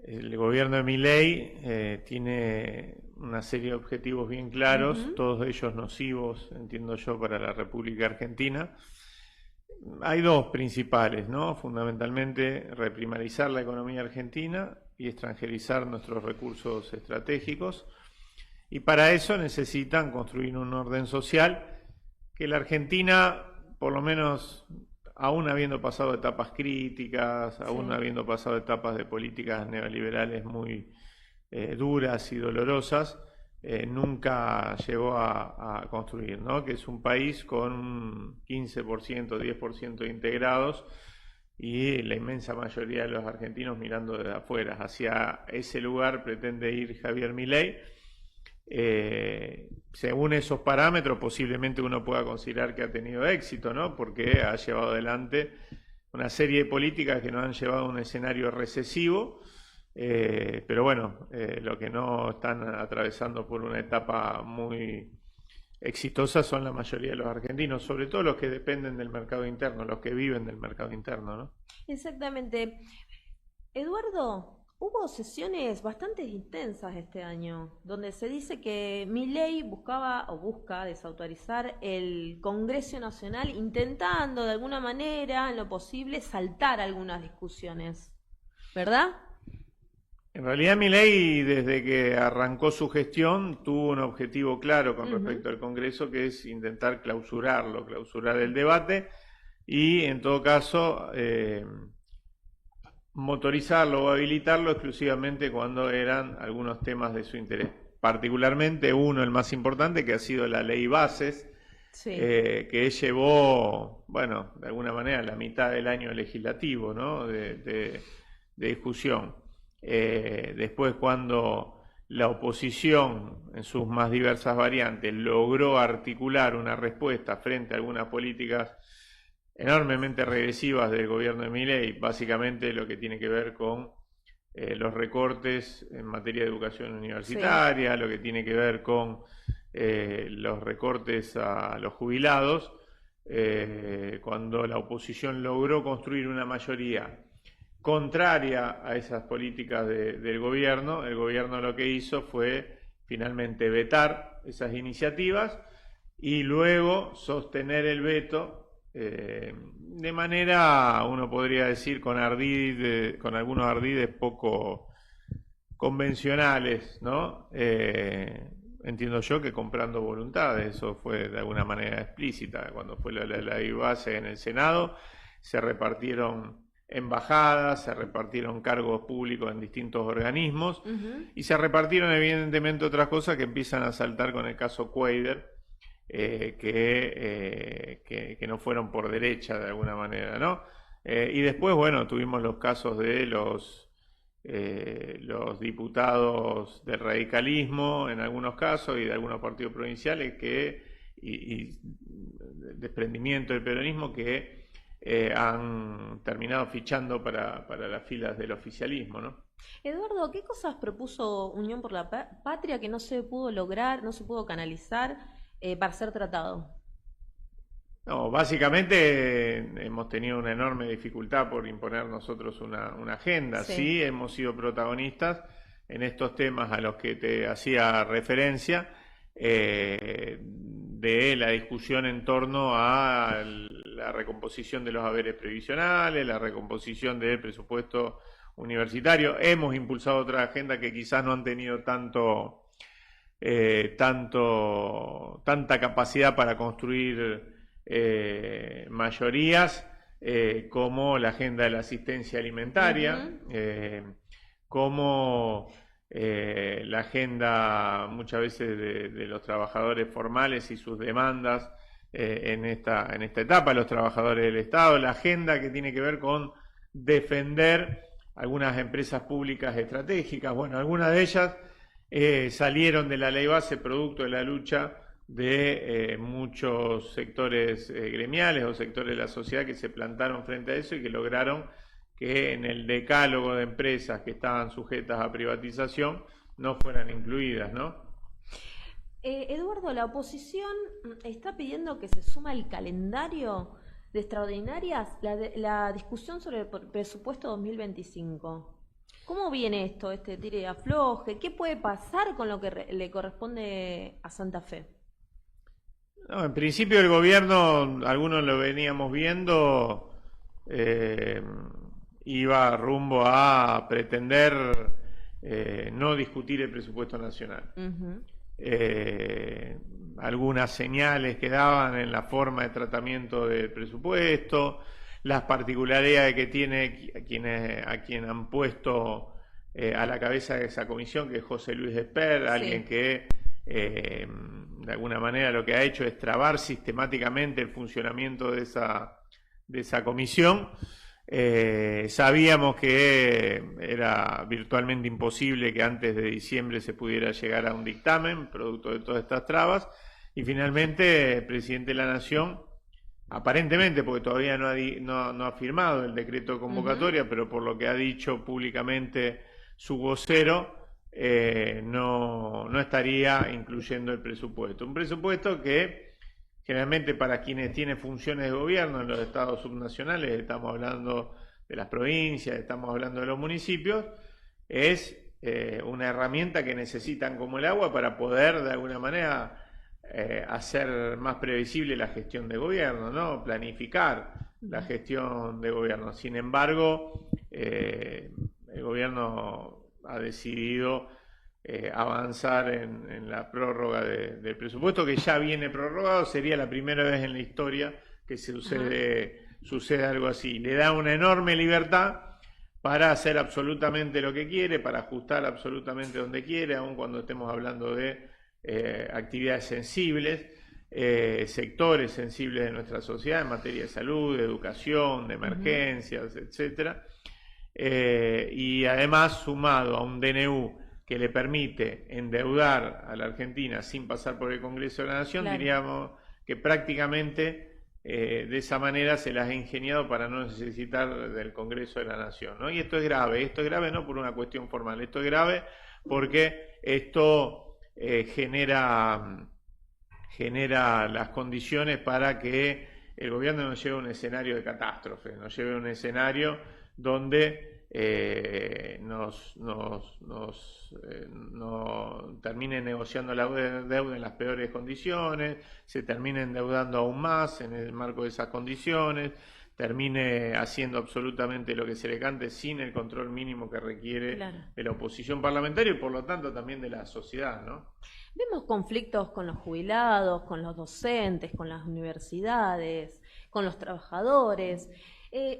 Speaker 1: El gobierno de Milei tiene una serie de objetivos bien claros, todos ellos nocivos, entiendo yo, para la República Argentina. Hay dos principales, ¿no? Fundamentalmente, reprimarizar la economía argentina y extranjerizar nuestros recursos estratégicos. Y para eso necesitan construir un orden social que la Argentina, por lo menos, aún habiendo pasado etapas críticas, aún habiendo pasado etapas de políticas neoliberales muy duras y dolorosas, nunca llegó a construir, ¿no? Que es un país con 15%, 10% de integrados y la inmensa mayoría de los argentinos mirando desde afuera. Hacia ese lugar pretende ir Javier Milei. Según esos parámetros, posiblemente uno pueda considerar que ha tenido éxito, ¿no? Porque ha llevado adelante una serie de políticas que nos han llevado a un escenario recesivo. Pero bueno, lo que no están atravesando por una etapa muy exitosa son la mayoría de los argentinos, sobre todo los que dependen del mercado interno, los que viven del mercado interno, ¿no?
Speaker 3: Exactamente. Eduardo, hubo sesiones bastante intensas este año, donde se dice que Milei busca desautorizar el Congreso Nacional, intentando de alguna manera, en lo posible, saltar algunas discusiones, ¿verdad?
Speaker 1: En realidad Milei, desde que arrancó su gestión, tuvo un objetivo claro con respecto al Congreso, que es intentar clausurar el debate y, en todo caso, motorizarlo o habilitarlo exclusivamente cuando eran algunos temas de su interés particularmente uno, el más importante, que ha sido la ley Bases,
Speaker 3: Sí.
Speaker 1: que llevó, bueno, de alguna manera la mitad del año legislativo, ¿no? de discusión. Después, cuando la oposición, en sus más diversas variantes, logró articular una respuesta frente a algunas políticas enormemente regresivas del gobierno de Milei, básicamente lo que tiene que ver con los recortes en materia de educación universitaria, lo que tiene que ver con los recortes a los jubilados, cuando la oposición logró construir una mayoría contraria a esas políticas del gobierno, el gobierno lo que hizo fue finalmente vetar esas iniciativas y luego sostener el veto de manera, uno podría decir, con algunos ardides poco convencionales, ¿no? Entiendo yo que comprando voluntades, eso fue de alguna manera explícita. Cuando fue la ley base en el Senado, se repartieron embajadas, se repartieron cargos públicos en distintos organismos y se repartieron evidentemente otras cosas que empiezan a saltar con el caso Cuadra, que no fueron por derecha de alguna manera, ¿no? Y después, bueno, tuvimos los casos de los diputados del radicalismo en algunos casos y de algunos partidos provinciales y desprendimiento del peronismo que han terminado fichando para las filas del oficialismo, ¿no?
Speaker 3: Eduardo, ¿qué cosas propuso Unión por la Patria que no se pudo lograr, no se pudo canalizar para ser tratado?
Speaker 1: No, básicamente hemos tenido una enorme dificultad por imponer nosotros una agenda. Sí, hemos sido protagonistas en estos temas a los que te hacía referencia, de la discusión en torno a la recomposición de los haberes previsionales, la recomposición del presupuesto universitario. Hemos impulsado otra agenda que quizás no han tenido tanta capacidad para construir mayorías, como la agenda de la asistencia alimentaria, como la agenda muchas veces de los trabajadores formales y sus demandas en esta etapa, los trabajadores del Estado, la agenda que tiene que ver con defender algunas empresas públicas estratégicas. Bueno, algunas de ellas salieron de la ley base producto de la lucha de muchos sectores gremiales o sectores de la sociedad que se plantaron frente a eso y que lograron que en el decálogo de empresas que estaban sujetas a privatización no fueran incluidas, ¿no?
Speaker 3: Eduardo, la oposición está pidiendo que se suma al calendario de extraordinarias la discusión sobre el presupuesto 2025. ¿Cómo viene esto, este tire y afloje? ¿Qué puede pasar con lo que le corresponde a Santa Fe?
Speaker 1: No, en principio el gobierno, algunos lo veníamos viendo, iba rumbo a pretender no discutir el presupuesto nacional. Algunas señales que daban en la forma de tratamiento del presupuesto, las particularidades que tiene a quien han puesto a la cabeza de esa comisión, que es José Luis Esper, alguien que de alguna manera lo que ha hecho es trabar sistemáticamente el funcionamiento de esa comisión. Sabíamos que era virtualmente imposible que antes de diciembre se pudiera llegar a un dictamen producto de todas estas trabas, y finalmente el presidente de la Nación, aparentemente, porque todavía no ha firmado el decreto de convocatoria, pero por lo que ha dicho públicamente su vocero, no estaría incluyendo el presupuesto. Un presupuesto que generalmente para quienes tienen funciones de gobierno en los estados subnacionales, estamos hablando de las provincias, estamos hablando de los municipios, es una herramienta que necesitan como el agua para poder de alguna manera hacer más previsible la gestión de gobierno, ¿no? Planificar la gestión de gobierno. Sin embargo, el gobierno ha decidido avanzar en la prórroga del presupuesto, que ya viene prorrogado. Sería la primera vez en la historia que sucede algo así. Le da una enorme libertad para hacer absolutamente lo que quiere, para ajustar absolutamente donde quiere, aun cuando estemos hablando de actividades sensibles, sectores sensibles de nuestra sociedad en materia de salud, de educación, de emergencias, etcétera. Y además sumado a un DNU que le permite endeudar a la Argentina sin pasar por el Congreso de la Nación, diríamos que prácticamente de esa manera se las ha ingeniado para no necesitar del Congreso de la Nación, ¿no? Y esto es grave no por una cuestión formal, esto es grave porque esto genera las condiciones para que el gobierno nos lleve a un escenario de catástrofe, nos lleve a un escenario donde no termine negociando la deuda en las peores condiciones, se termine endeudando aún más en el marco de esas condiciones, termine haciendo absolutamente lo que se le cante sin el control mínimo que requiere de la oposición parlamentaria y por lo tanto también de la sociedad, ¿no?
Speaker 3: Vemos conflictos con los jubilados, con los docentes, con las universidades, con los trabajadores.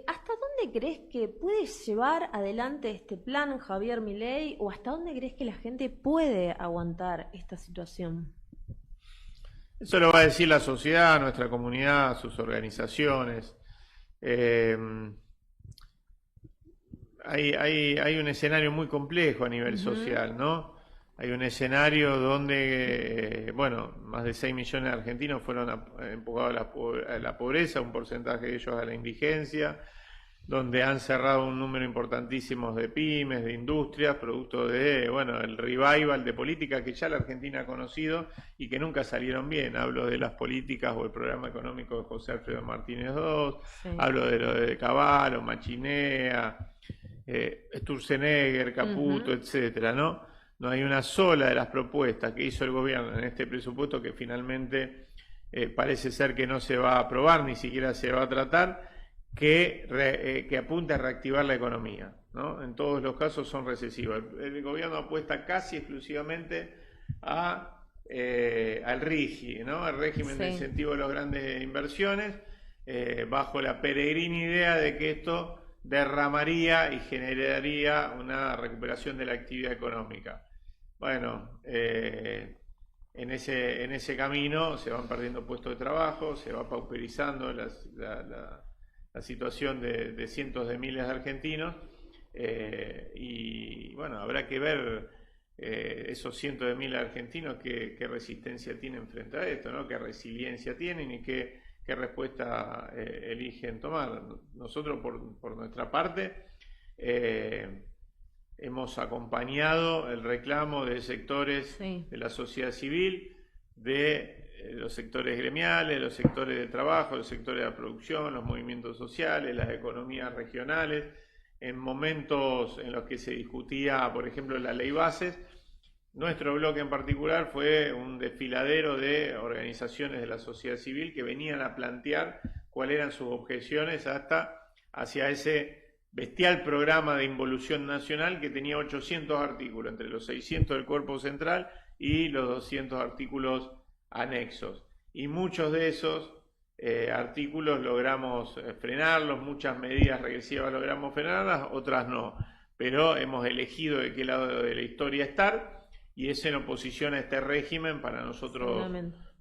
Speaker 3: ¿Hasta dónde crees que puede llevar adelante este plan Javier Milei o hasta dónde crees que la gente puede aguantar esta situación?
Speaker 1: Eso lo va a decir la sociedad, nuestra comunidad, sus organizaciones. Hay un escenario muy complejo a nivel social, ¿no? Hay un escenario donde, más de 6 millones de argentinos fueron empujados a la pobreza, un porcentaje de ellos a la indigencia, donde han cerrado un número importantísimo de pymes, de industrias, producto de, el revival de políticas que ya la Argentina ha conocido y que nunca salieron bien. Hablo de las políticas o el programa económico de José Alfredo Martínez II, hablo de lo de Cavallo, Machinea, Sturzenegger, Caputo, etcétera, ¿no? No hay una sola de las propuestas que hizo el gobierno en este presupuesto que finalmente parece ser que no se va a aprobar, ni siquiera se va a tratar, que apunte a reactivar la economía, ¿no? En todos los casos son recesivos. El gobierno apuesta casi exclusivamente al RIGI, ¿no? El régimen de incentivo de las grandes inversiones, bajo la peregrina idea de que esto derramaría y generaría una recuperación de la actividad económica. En ese camino se van perdiendo puestos de trabajo, se va pauperizando la situación de cientos de miles de argentinos y habrá que ver esos cientos de miles de argentinos qué resistencia tienen frente a esto, ¿no? Qué resiliencia tienen y qué respuesta eligen tomar. Nosotros por nuestra parte hemos acompañado el reclamo de sectores de la sociedad civil, de los sectores gremiales, los sectores de trabajo, los sectores de la producción, los movimientos sociales, las economías regionales, en momentos en los que se discutía, por ejemplo, la ley bases. Nuestro bloque en particular fue un desfiladero de organizaciones de la sociedad civil que venían a plantear cuáles eran sus objeciones hacia ese bestial programa de involución nacional que tenía 800 artículos, entre los 600 del cuerpo central y los 200 artículos anexos. Y muchos de esos artículos logramos frenarlos, muchas medidas regresivas logramos frenarlas, otras no. Pero hemos elegido de qué lado de la historia estar. Y es en oposición a este régimen, para nosotros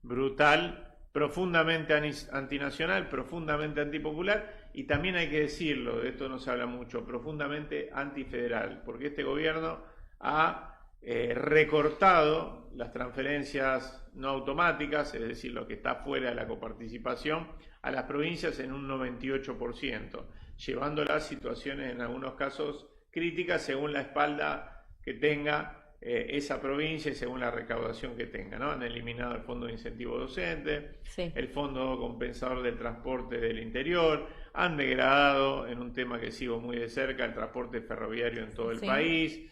Speaker 1: brutal, profundamente antinacional, profundamente antipopular, y también hay que decirlo, de esto no se habla mucho, profundamente antifederal, porque este gobierno ha recortado las transferencias no automáticas, es decir, lo que está fuera de la coparticipación, a las provincias en un 98%, llevándolas a situaciones en algunos casos críticas según la espalda que tenga esa provincia y según la recaudación que tenga, ¿no? Han eliminado el fondo de incentivo docente, el fondo compensador del transporte del interior, han degradado, en un tema que sigo muy de cerca, el transporte ferroviario en todo el país,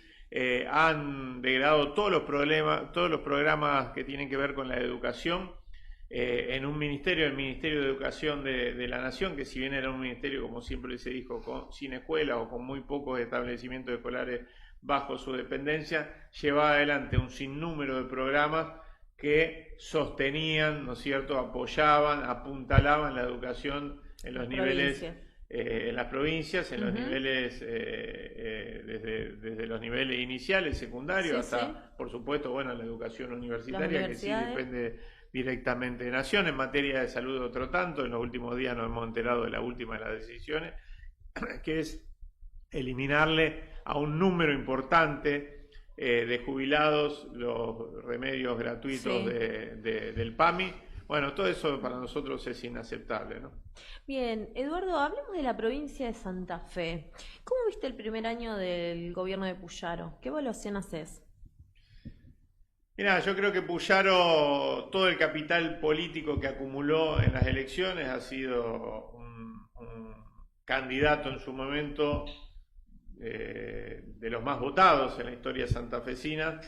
Speaker 1: han degradado todos los programas que tienen que ver con la educación en un ministerio, el Ministerio de Educación de la Nación, que si bien era un ministerio, como siempre se dijo, sin escuelas o con muy pocos establecimientos escolares bajo su dependencia, llevaba adelante un sinnúmero de programas que sostenían, ¿no es cierto?, apoyaban, apuntalaban la educación en los niveles en las provincias, en los niveles, desde los niveles iniciales, secundarios, hasta, por supuesto, bueno, la educación universitaria, que sí depende directamente de Nación. En materia de salud, otro tanto. En los últimos días nos hemos enterado de la última de las decisiones, que es eliminarle a un número importante de jubilados los remedios gratuitos del PAMI. Bueno, todo eso para nosotros es inaceptable, ¿no?
Speaker 3: Bien, Eduardo, hablemos de la provincia de Santa Fe. ¿Cómo viste el primer año del gobierno de Puyaro? ¿Qué evaluación haces?
Speaker 1: Mira, yo creo que Puyaro, todo el capital político que acumuló en las elecciones, ha sido un candidato en su momento de los más votados en la historia santafesina.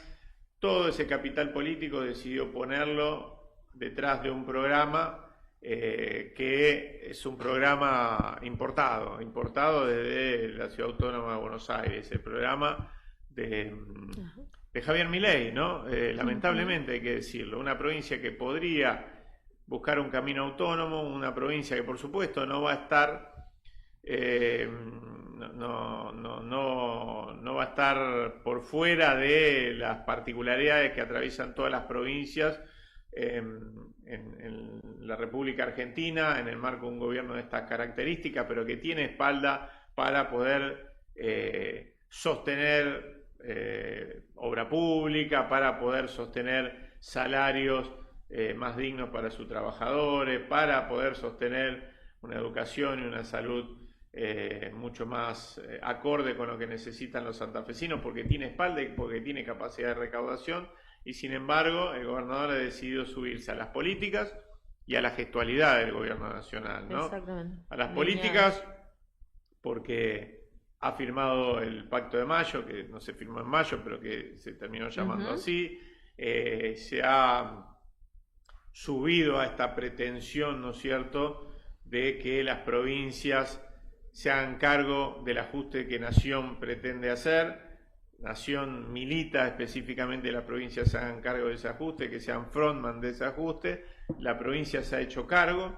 Speaker 1: Todo ese capital político decidió ponerlo detrás de un programa que es un programa importado desde la Ciudad Autónoma de Buenos Aires, el programa de Javier Milei, ¿no? Lamentablemente hay que decirlo, una provincia que podría buscar un camino autónomo, una provincia que por supuesto no va a estar no va a estar por fuera de las particularidades que atraviesan todas las provincias en la República Argentina, en el marco de un gobierno de estas características, pero que tiene espalda para poder sostener obra pública, para poder sostener salarios más dignos para sus trabajadores, para poder sostener una educación y una salud mucho más acorde con lo que necesitan los santafesinos, porque tiene espalda y porque tiene capacidad de recaudación. Y sin embargo, el gobernador ha decidido subirse a las políticas y a la gestualidad del gobierno nacional, ¿no?
Speaker 3: Exactamente.
Speaker 1: A las políticas, porque ha firmado el Pacto de Mayo, que no se firmó en mayo, pero que se terminó llamando así. Se ha subido a esta pretensión, ¿no es cierto?, de que las provincias se hagan cargo del ajuste que Nación pretende hacer. Nación milita específicamente las provincias se hagan cargo de ese ajuste, que sean frontman de ese ajuste. La provincia se ha hecho cargo.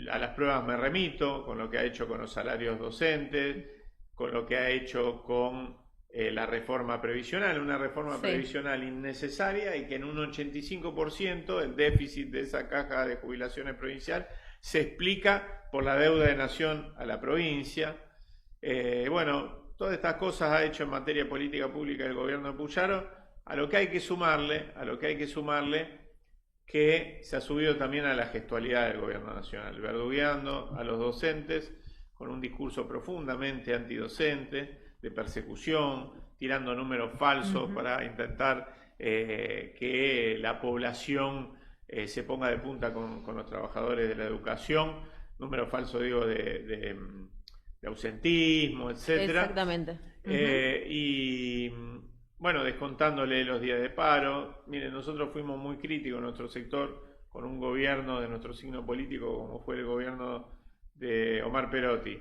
Speaker 1: A las pruebas me remito, con lo que ha hecho con los salarios docentes, con lo que ha hecho con la reforma previsional, una reforma previsional innecesaria y que en un 85% el déficit de esa caja de jubilaciones provincial se explica por la deuda de Nación a la provincia. Bueno, todas estas cosas ha hecho en materia de política pública el gobierno de Puyaro, a lo que hay que sumarle que se ha subido también a la gestualidad del gobierno nacional, verdugueando a los docentes con un discurso profundamente antidocente, de persecución, tirando números falsos para intentar que la población se ponga de punta con los trabajadores de la educación, números falsos, digo, de ausentismo, etcétera.
Speaker 3: Exactamente.
Speaker 1: Y bueno, descontándole los días de paro. Miren, nosotros fuimos muy críticos en nuestro sector con un gobierno de nuestro signo político como fue el gobierno de Omar Perotti.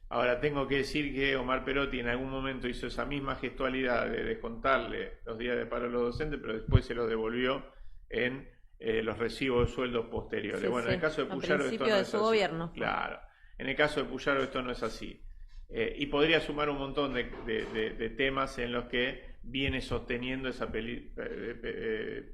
Speaker 1: Ahora tengo que decir que Omar Perotti en algún momento hizo esa misma gestualidad de descontarle los días de paro a los docentes, pero después se los devolvió en los recibos de sueldos posteriores. Bueno, en el caso de Puyaro esto no es así. Gobierno. Claro, en el caso de Puyaro esto no es así. Y podría sumar un montón de temas en los que viene sosteniendo esa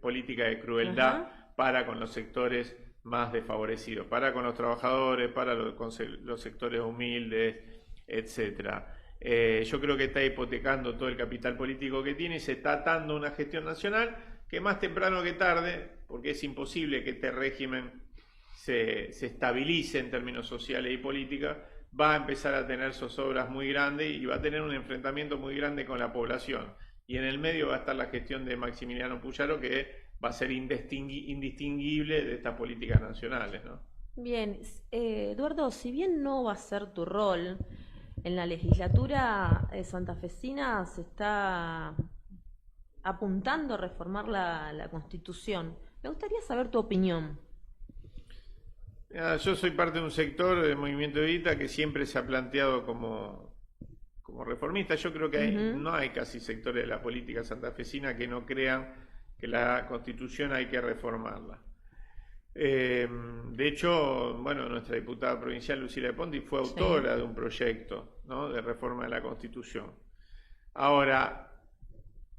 Speaker 1: política de crueldad para con los sectores más desfavorecidos, para con los trabajadores, para con los sectores humildes, etcétera. Yo creo que está hipotecando todo el capital político que tiene y se está atando una gestión nacional que más temprano que tarde, porque es imposible que este régimen se estabilice en términos sociales y políticos, va a empezar a tener zozobras muy grandes y va a tener un enfrentamiento muy grande con la población. Y en el medio va a estar la gestión de Maximiliano Puyaro, que va a ser indistinguible de estas políticas nacionales, ¿no?
Speaker 3: Bien, Eduardo, si bien no va a ser tu rol, en la legislatura santafesina se está apuntando a reformar la Constitución. Me gustaría saber tu opinión.
Speaker 1: Yo soy parte de un sector del movimiento Evita que siempre se ha planteado como reformista. Yo creo que no hay casi sectores de la política santafesina que no crean que la Constitución hay que reformarla. De hecho, bueno, nuestra diputada provincial Lucila de Ponti fue autora de un proyecto, ¿no?, de reforma de la Constitución. Ahora,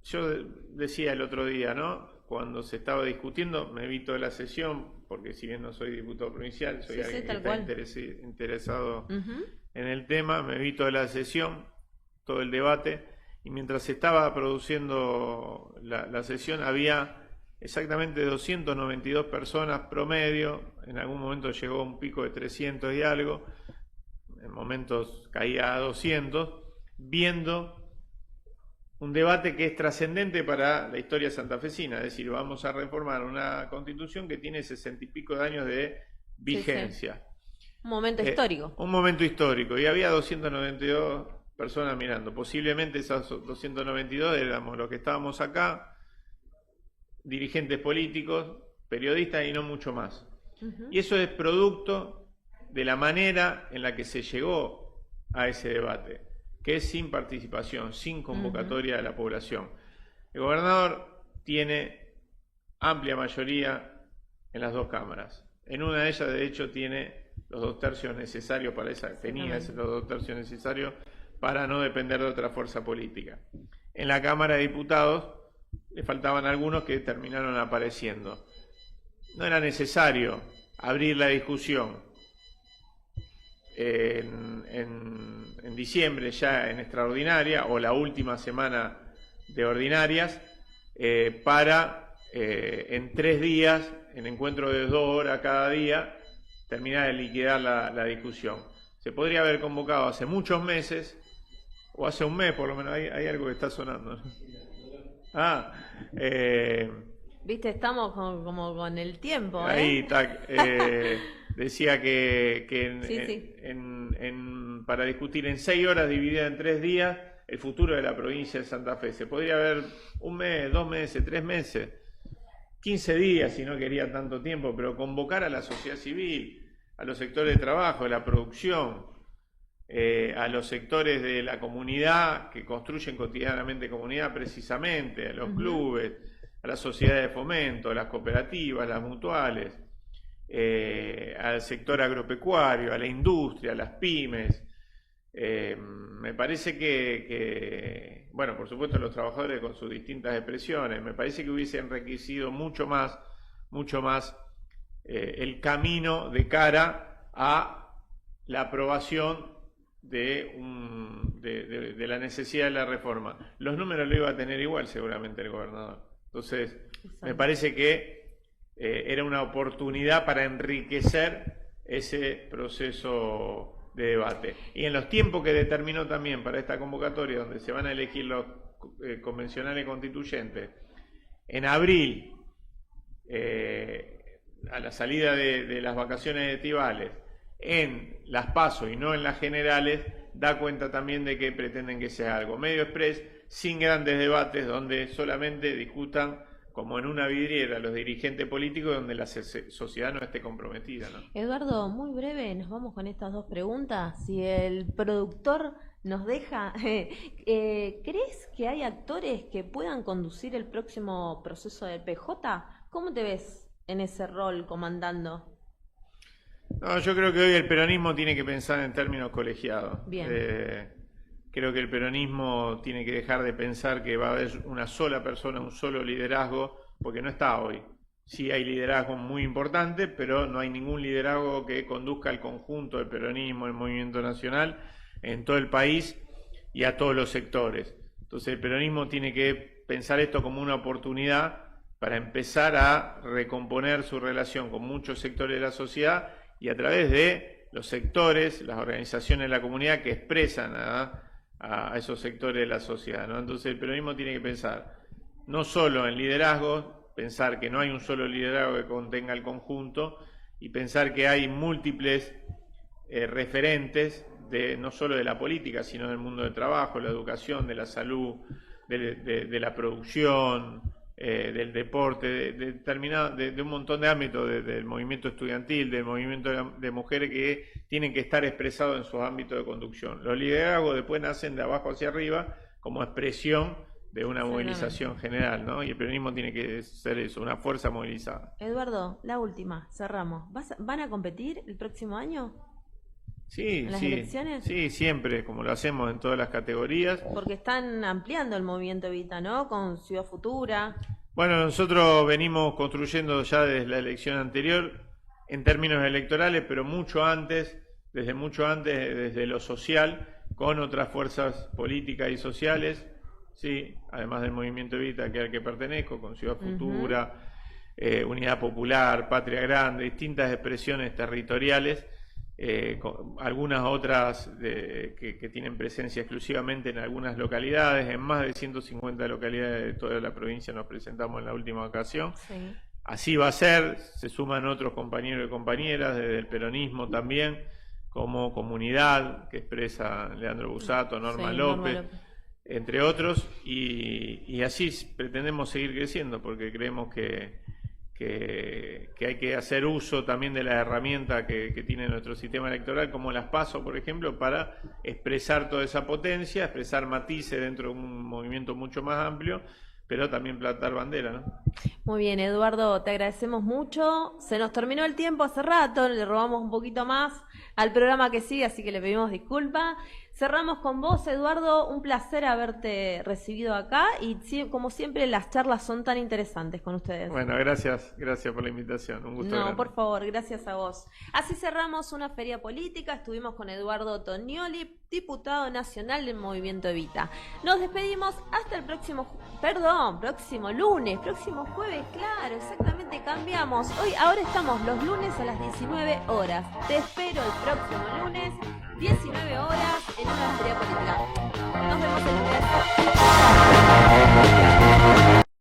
Speaker 1: yo decía el otro día, ¿no?, cuando se estaba discutiendo, me vi toda la sesión, porque si bien no soy diputado provincial, soy alguien que está interesado en el tema, me vi toda la sesión, todo el debate, y mientras se estaba produciendo la sesión había exactamente 292 personas promedio, en algún momento llegó a un pico de 300 y algo, en momentos caía a 200, viendo un debate que es trascendente para la historia santafesina, es decir, vamos a reformar una constitución que tiene 60 y pico de años de vigencia.
Speaker 3: Sí. Un momento histórico.
Speaker 1: Un momento histórico, y había 292 personas mirando. Posiblemente esas 292 éramos los que estábamos acá, dirigentes políticos, periodistas y no mucho más. Y eso es producto de la manera en la que se llegó a ese debate, que es sin participación, sin convocatoria de la población. El gobernador tiene amplia mayoría en las dos cámaras. En una de ellas, de hecho, tiene los 2 tercios necesarios para esa, tenía los 2 tercios necesarios para no depender de otra fuerza política. En la Cámara de Diputados le faltaban algunos que terminaron apareciendo. No era necesario abrir la discusión en diciembre, ya en extraordinaria, o la última semana de ordinarias, para en 3 días, en encuentro de 2 horas cada día, terminar de liquidar la discusión. Se podría haber convocado hace muchos meses, o hace un mes por lo menos. Hay algo que está sonando, ¿no?
Speaker 3: Viste, estamos como con el tiempo, ¿eh?
Speaker 1: Ahí está. Decía que para discutir en 6 horas dividida en 3 días el futuro de la provincia de Santa Fe. Se podría haber 1 mes, 2 meses, 3 meses, 15 días si no quería tanto tiempo, pero convocar a la sociedad civil, a los sectores de trabajo, de la producción, a los sectores de la comunidad que construyen cotidianamente comunidad, precisamente, a los clubes, a las sociedades de fomento, a las cooperativas, las mutuales, al sector agropecuario, a la industria, a las pymes. Me parece que, bueno, por supuesto los trabajadores con sus distintas expresiones, me parece que hubiese enriquecido mucho más el camino de cara a la aprobación de la necesidad de la reforma. Los números lo iba a tener igual seguramente el gobernador. Entonces, me parece que era una oportunidad para enriquecer ese proceso de debate. Y en los tiempos que determinó también para esta convocatoria, donde se van a elegir los convencionales constituyentes, en abril, a la salida de las vacaciones estivales, en las PASO y no en las generales, da cuenta también de que pretenden que sea algo medio express, sin grandes debates, donde solamente discutan como en una vidriera los dirigentes políticos, donde la sociedad no esté comprometida, ¿no?
Speaker 3: Eduardo, muy breve, nos vamos con estas 2 preguntas. Si el productor nos deja, ¿crees que hay actores que puedan conducir el próximo proceso del PJ? ¿Cómo te ves en ese rol comandando?
Speaker 1: No, yo creo que hoy el peronismo tiene que pensar en términos colegiados.
Speaker 3: Bien.
Speaker 1: Creo que el peronismo tiene que dejar de pensar que va a haber una sola persona, un solo liderazgo, porque no está hoy. Sí hay liderazgo muy importante, pero no hay ningún liderazgo que conduzca al conjunto del peronismo, el movimiento nacional, en todo el país y a todos los sectores. Entonces el peronismo tiene que pensar esto como una oportunidad para empezar a recomponer su relación con muchos sectores de la sociedad y a través de los sectores, las organizaciones de la comunidad que expresan a esos sectores de la sociedad, ¿no? Entonces el peronismo tiene que pensar no solo en liderazgo, pensar que no hay un solo liderazgo que contenga el conjunto y pensar que hay múltiples referentes no solo de la política, sino del mundo del trabajo, la educación, de la salud, de la producción, del deporte, de un montón de ámbitos, del movimiento estudiantil, del movimiento de mujeres que tienen que estar expresados en sus ámbitos de conducción. Los liderazgos después nacen de abajo hacia arriba como expresión de una movilización general, ¿no? Y el peronismo tiene que ser eso, una fuerza movilizada.
Speaker 3: Eduardo, la última, cerramos. ¿Van a competir el próximo año?
Speaker 1: Sí,
Speaker 3: ¿En las
Speaker 1: sí,
Speaker 3: elecciones?
Speaker 1: sí, siempre, como lo hacemos en todas las categorías.
Speaker 3: Porque están ampliando el movimiento Evita, ¿no? Con Ciudad Futura.
Speaker 1: Bueno, nosotros venimos construyendo ya desde la elección anterior, en términos electorales, pero mucho antes, desde lo social, con otras fuerzas políticas y sociales, sí, además del movimiento Evita al que pertenezco, con Ciudad Futura, Unidad Popular, Patria Grande, distintas expresiones territoriales, algunas otras que tienen presencia exclusivamente en algunas localidades, en más de 150 localidades de toda la provincia nos presentamos en la última ocasión.
Speaker 3: Sí.
Speaker 1: Así va a ser, se suman otros compañeros y compañeras desde el peronismo también, como Comunidad, que expresa Leandro Busato, Norma López, entre otros, y así pretendemos seguir creciendo, porque creemos que hay que hacer uso también de la herramienta que tiene nuestro sistema electoral, como las PASO, por ejemplo, para expresar toda esa potencia, expresar matices dentro de un movimiento mucho más amplio, pero también plantar bandera, ¿no?
Speaker 3: Muy bien, Eduardo, te agradecemos mucho. Se nos terminó el tiempo hace rato, le robamos un poquito más al programa que sigue, así que le pedimos disculpas. Cerramos con vos, Eduardo, un placer haberte recibido acá y como siempre las charlas son tan interesantes con ustedes.
Speaker 1: Bueno, gracias por la invitación, un gusto.
Speaker 3: No, por favor, gracias a vos. Así cerramos una feria política, estuvimos con Eduardo Tonioli, diputado nacional del Movimiento Evita. Nos despedimos hasta el próximo lunes, próximo jueves, claro, exactamente, cambiamos. Ahora estamos los lunes a las 19 horas. Te espero el próximo lunes, 19 horas, en una feria política. Nos vemos el lunes.